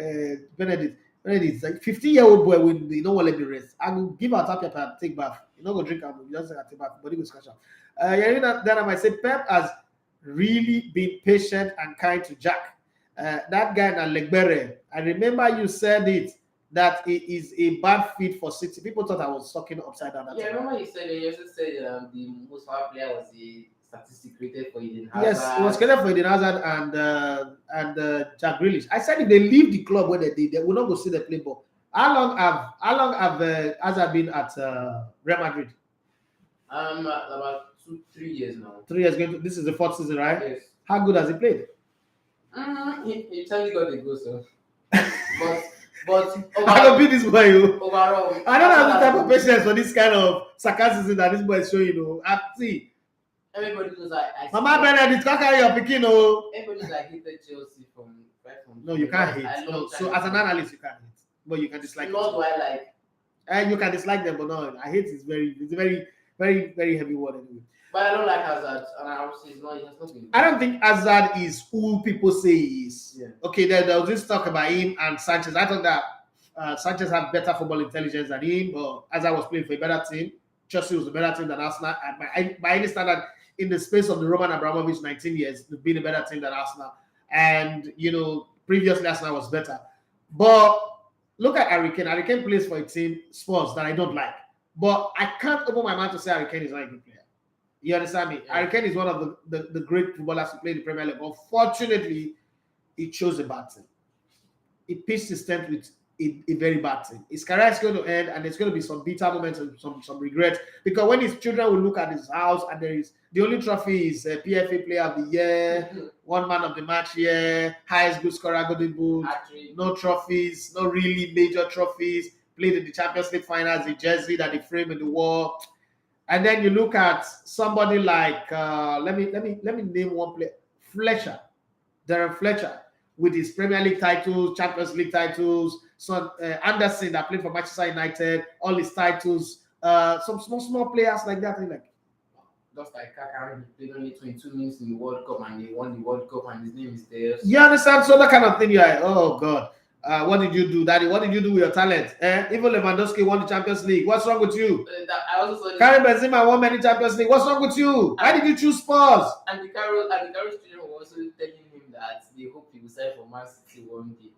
Speaker 2: Benedict, It's like 50-year-old boy when they don't want to let me rest. I will give out tap and take bath. You not gonna drink and you just take bath, body will scratch out. Then I might say Pep has really been patient and kind to Jack. That guy na Legbere. I remember you said it that it is a bad fit for City. People thought I was talking upside down.
Speaker 3: Yeah, I remember you said you also said the most powerful player was the statistic created for Eden Hazard.
Speaker 2: Yes, it was created for Eden Hazard and Jack Grealish. I said if they leave the club where they did, they will not go see the play ball. How long have Hazard been at Real Madrid?
Speaker 3: About 3 years now.
Speaker 2: 3 years going to, this is the 4th season, right?
Speaker 3: Yes.
Speaker 2: How good has he played?
Speaker 3: He actually got a goal, so. But
Speaker 2: I don't beat this boy.
Speaker 3: Overall,
Speaker 2: I don't have the type of patience for this kind of sarcasm that this boy is showing. See,
Speaker 3: everybody knows I
Speaker 2: Mama Benedict, can't carry your picking.
Speaker 3: Everybody knows I hated Chelsea from right from.
Speaker 2: No, you can't hate. No, so as an analyst, you can't hate, but you can dislike.
Speaker 3: Not do I like.
Speaker 2: And you can dislike them, but no, I hate. It's a very heavy word anyway.
Speaker 3: But I don't like Hazard, and I obviously he has not been.
Speaker 2: I don't think Hazard is who people say he is.
Speaker 3: Yeah.
Speaker 2: Okay, there was this talk about him and Sanchez. I thought that Sanchez had better football intelligence than him, but Hazard was playing for a better team. Chelsea was a better team than Arsenal. And by any standard, in the space of the Roman Abramovich 19 years, they've been a better team than Arsenal. And, previously Arsenal was better. But look at Harry Kane. Harry Kane plays for a team, Spurs, that I don't like. But I can't open my mouth to say Harry Kane is not a good player. You understand me? Yeah. Harry Kane is one of the great footballers who play in the Premier League. Unfortunately, he chose a bad team. He pitched his tent with a very bad team. His career is going to end, and there's going to be some bitter moments and some regret. Because when his children will look at his house, and the only trophy is PFA Player of the Year, one man of the match year, highest goal scorer, golden boot, no trophies, no really major trophies. Played in the Champions League finals, the jersey that they frame in the wall. And then you look at somebody like let me name one player, Darren Fletcher, with his Premier League titles, Champions League titles. So Anderson that played for Manchester United, all his titles. Some small players like that.
Speaker 3: Just like Kaka, he played only 22 minutes in the World Cup and they won the World Cup and his name is there.
Speaker 2: You understand? So that kind of thing. You're like, oh God. What did you do, Daddy? What did you do with your talent? Even Lewandowski won the Champions League. What's wrong with you?
Speaker 3: I also saw
Speaker 2: Karim Benzema won many Champions League. What's wrong with you? Why did you choose Spurs?
Speaker 3: And the Carol children were also telling him that they hope he will sign for Man City one day.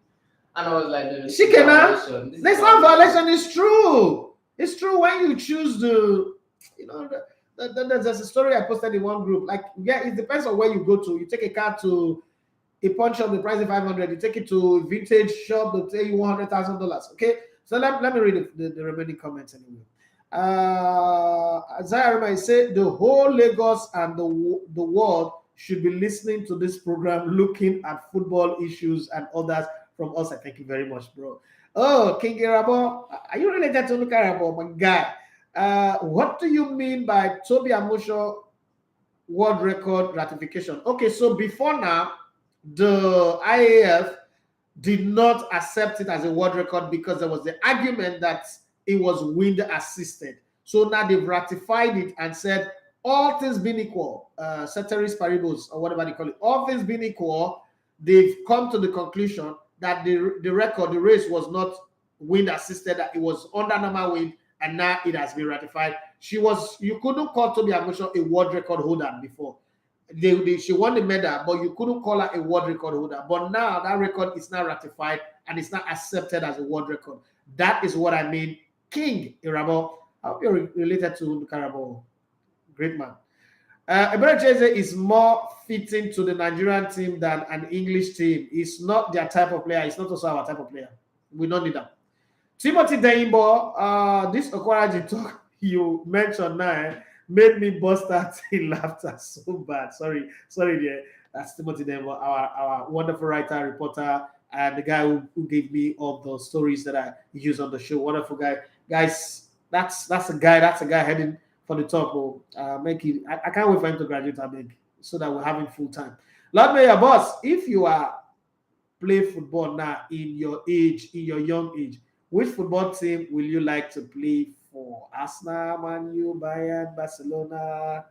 Speaker 3: And I was like, no,
Speaker 2: Shikena, there's no violation. It's true. It's true when you choose to, there's a story I posted in one group. Like, yeah, it depends on where you go to. You take a car to a pawn shop, the price is $500. You take it to a vintage shop, they'll tell you $100,000. Okay, so let me read the remaining comments anyway. Isaiah Rema said the whole Lagos and the world should be listening to this program, looking at football issues and others from us. I thank you very much, bro. Oh, King Irabo, are you related to Lukarabo, my guy? What do you mean by Tobi Amusan'S world record ratification? Okay, so before now, the IAF did not accept it as a world record because there was the argument that it was wind assisted. So now they've ratified it and said, all things being equal, ceteris paribus, or whatever they call it, all things being equal, they've come to the conclusion that the race was not wind assisted, that it was under normal wind, and now it has been ratified. You couldn't call Tobi Amusan'S a world record holder before. She won the medal, but you couldn't call her a world record holder. But now that record is now ratified and it's now accepted as a world record. That is what I mean. King Irabo, I hope you're related to Karabo. Great man. Ebere Cheze is more fitting to the Nigerian team than an English team. It's not their type of player. It's not also our type of player. We don't need that. Timothy Deimbo, this Okwaraji talk you mentioned now made me bust out in laughter so bad. Sorry, dear. That's Timothy Deimbo, our wonderful writer, reporter, and the guy who gave me all the stories that I use on the show. Wonderful guy. Guys, that's a guy heading for the top. I can't wait for him to graduate, I beg, so that we'll have him full time. Lord Mayor Boss, if you are play football now in your young age, which football team will you like to play for? Arsenal, Man U, Bayern, Barcelona,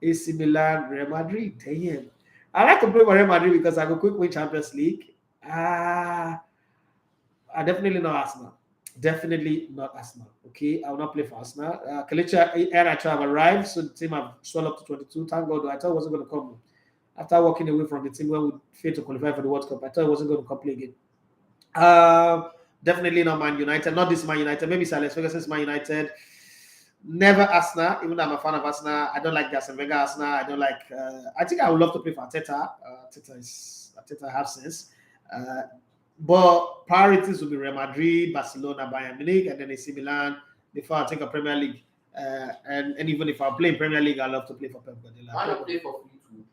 Speaker 2: AC Milan, Real Madrid. Damn. I like to play for Real Madrid because I go quick win Champions League. Definitely not Arsenal. Definitely not Arsenal. Okay, I will not play for Arsenal. Kelechi and I have arrived, so the team have swelled up to 22. Thank God, I thought it wasn't going to come. After walking away from the team when we failed to qualify for the World Cup, I thought it wasn't going to come play again. Definitely not Man United. Not this Man United. Maybe Alex Ferguson's Man United. Never Arsenal. Even though I'm a fan of Arsenal, I don't like the Arsene Wenger Arsenal. I don't like. I think I would love to play for Arteta. Arteta have sense. But priorities will be Real Madrid, Barcelona, Bayern Munich, and then AC Milan before I take a Premier League. And even if I play in Premier League, I love to play for Pep Guardiola.
Speaker 3: Why not play for Fleetwood?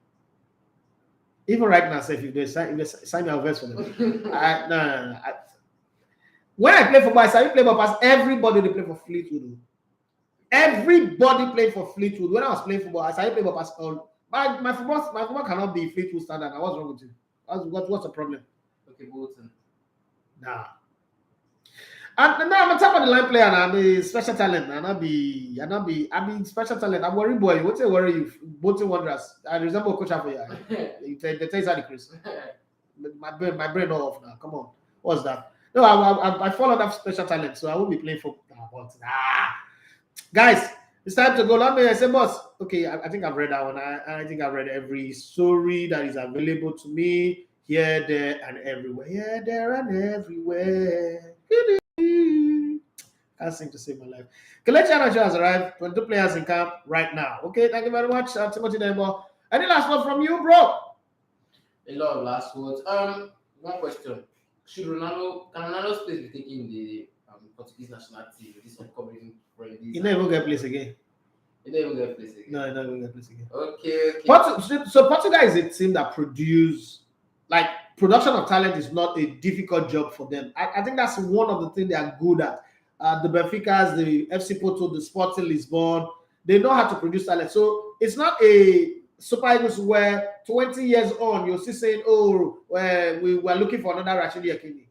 Speaker 2: Even right now, say if they sign me a verse for them. No. When I play for Barca, I play for Barca. Everybody they play for Fleetwood. Everybody played for Fleetwood. When I was playing football, I started playing for Pascal. My football cannot be Fleetwood standard. Now, what's wrong with you? What's the problem?
Speaker 3: Okay, Bolton.
Speaker 2: Nah. And now I'm a top of the line player and I'm a special talent. And I'm a special talent. I'm worry boy. What's it worry you? Bolton Wanderers. I resemble Coach for you. They tell you Chris. My brain all off now. Come on. What's that? No, I follow that special talent, so I won't be playing for guys, it's time to go. I say, boss, okay, I think I've read that one. I think I've read every story that is available to me here, there, and everywhere. Here, there, and everywhere. Can't seem to save my life. Kelechi Iheanacho has arrived. 22 players in camp right now. Okay, thank you very much, Timothy Dembo. Any last word from you, bro?
Speaker 3: A lot of last words. One question: can Ronaldo's place be taking the Portuguese national team this upcoming friendly?
Speaker 2: He never get place again.
Speaker 3: He never get place again.
Speaker 2: No, he never get place again.
Speaker 3: Okay.
Speaker 2: So Portugal is a team that production of talent is not a difficult job for them. I think that's one of the things they are good at. The Benficas, the FC Porto, the Sporting Lisbon, they know how to produce talent. So it's not a Super Eagles where 20 years on you're still saying, oh, we were looking for another Rashidi Yekini.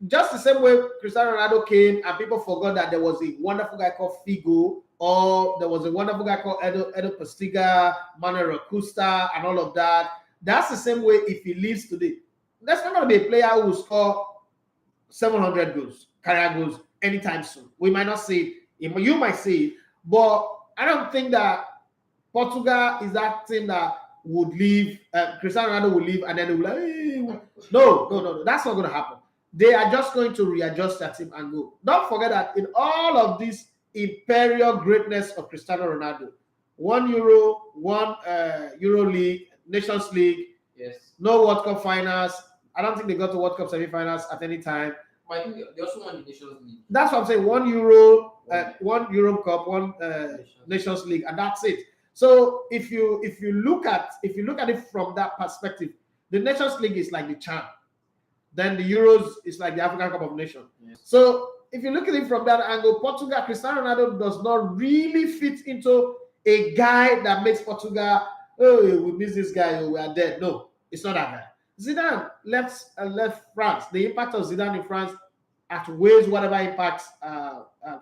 Speaker 2: Just the same way Cristiano Ronaldo came and people forgot that there was a wonderful guy called Figo, or there was a wonderful guy called Edo Postiga, Manuel Rocusta, and all of that. That's the same way if he leaves today. There's not going to be a player who will score 700 goals, career goals, anytime soon. We might not see it. You might see it. But I don't think that Portugal is that team that would leave, Cristiano Ronaldo will leave, and then they will like, hey. No. That's not going to happen. They are just going to readjust their team and go. Don't forget that in all of this imperial greatness of Cristiano Ronaldo, 1 Euro, 1 Euro League, Nations League,
Speaker 3: yes,
Speaker 2: no World Cup finals. I don't think they got to World Cup semi-finals at any time.
Speaker 3: I think they also won the Nations League.
Speaker 2: That's what I'm saying. 1 Euro, 1 Europe Cup, 1 Nations League, and that's it. So if you look at it from that perspective, the Nations League is like the champ. Then the Euros is like the African Cup of Nations.
Speaker 3: Yes.
Speaker 2: So if you look at it from that angle, Portugal, Cristiano Ronaldo does not really fit into a guy that makes Portugal, oh, we miss this guy, we are dead. No, it's not that guy. Zidane left France. The impact of Zidane in France outweighs whatever impact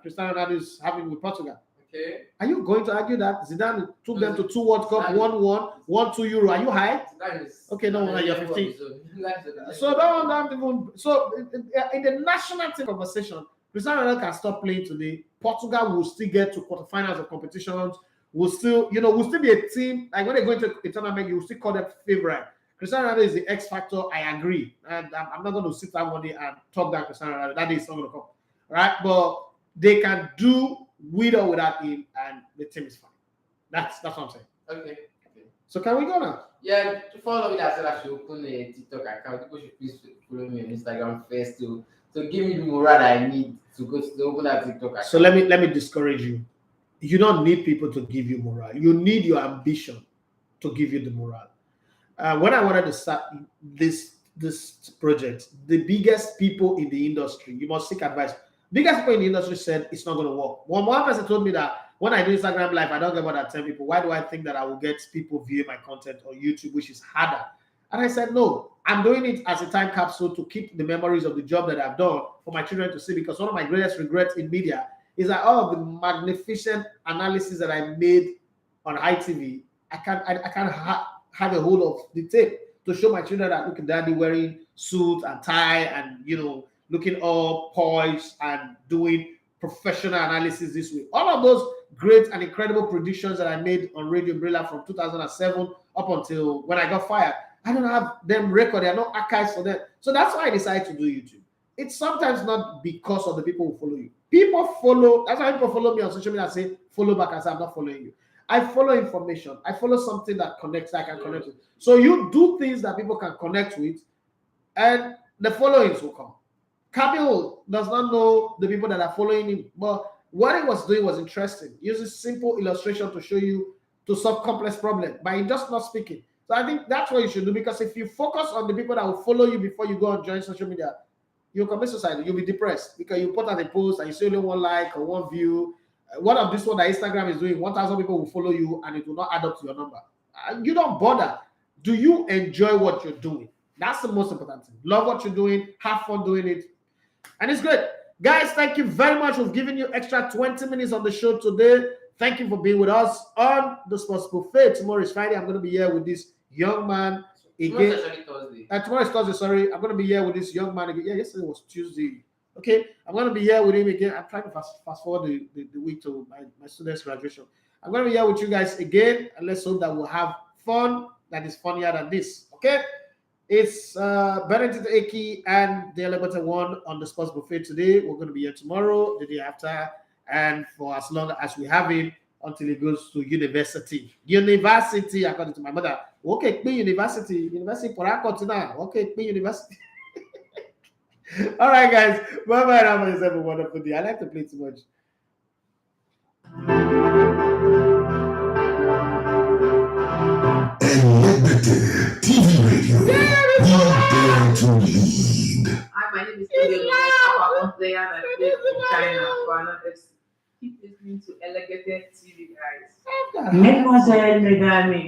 Speaker 2: Cristiano Ronaldo is having with Portugal.
Speaker 3: Okay.
Speaker 2: Are you going to argue that Zidane took them to 2 World Cup, 1 2 Euro? Are you high? Okay, no, you're 15. So don't even. So in the national team conversation, Cristiano Ronaldo can stop playing today. Portugal will still get to quarterfinals of competitions. Will still be a team. Like when they go into a tournament, you will still call them favorite. Cristiano Ronaldo is the X factor. I agree, and I'm not going to sit down one day and talk down Cristiano Ronaldo. That day is not going to come, right? But they can do with or without him, and the team is fine. That's what I'm saying.
Speaker 3: Okay.
Speaker 2: So can we go now?
Speaker 3: Yeah, to follow me, I said I should open a TikTok account. People should please follow me on Instagram first to give me the morale I need to go to open that TikTok account.
Speaker 2: So let me discourage you. You don't need people to give you morale. You need your ambition to give you the morale. When I wanted to start this project, the biggest people in the industry, you must seek advice. Biggest people in the industry said it's not going to work. One person told me that when I do Instagram Live, I don't get more than 10 people. Why do I think that I will get people viewing my content on YouTube, which is harder? And I said, no, I'm doing it as a time capsule to keep the memories of the job that I've done for my children to see, because one of my greatest regrets in media is that all of the magnificent analysis that I made on ITV, I can't have a hold of the tape to show my children that, look at daddy wearing suit and tie and, looking all poised and doing professional analysis this way. All of those great and incredible predictions that I made on Radio Umbrella from 2007 up until when I got fired, I don't have them recorded. There are no archives for them. So that's why I decided to do YouTube. It's sometimes not because of the people who follow you. People follow, that's why people follow me on social media and say, follow back and say, I'm not following you. I follow information. I follow something that connects, that I can connect with. So you do things that people can connect with, and the followings will come. Kamil does not know the people that are following him, but what he was doing was interesting. He uses simple illustration to show you to solve complex problems, but he just not speaking. So I think that's what you should do, because if you focus on the people that will follow you before you go and join social media, you'll commit suicide. You'll be depressed because you put out a post and you see only one like or one view. What of this one that Instagram is doing? 1,000 people will follow you and it will not add up to your number. You don't bother. Do you enjoy what you're doing? That's the most important thing. Love what you're doing. Have fun doing it. And it's great. Guys, thank you very much. We've given you extra 20 minutes on the show today. Thank you for being with us on the Sports Buffet. Tomorrow is Friday. I'm going to be here with this young man again. Tomorrow is Thursday, sorry. I'm going to be here with this young man again. Yeah, yesterday was Tuesday. Okay, I'm going to be here with him again. I'm trying to fast forward the week to my students' graduation. I'm going to be here with you guys again, and let's hope that we'll have fun that is funnier than this. Okay, it's Benedict Eki and the Elevator One on the Sports Buffet today. We're going to be here tomorrow, the day after, and for as long as we have him until he goes to university. University, according to my mother. Okay, university for our continent. Okay, university. All right, guys. Bye-bye. Have yourself a wonderful day. I like to play too much.
Speaker 1: Unlimited TV radio. We dare to lead.
Speaker 4: Hi, my name is Tobi Amusan'S, player and I play in China for another FC. Keep listening to Elicited TV, guys.
Speaker 5: Mademoiselle, mesdames et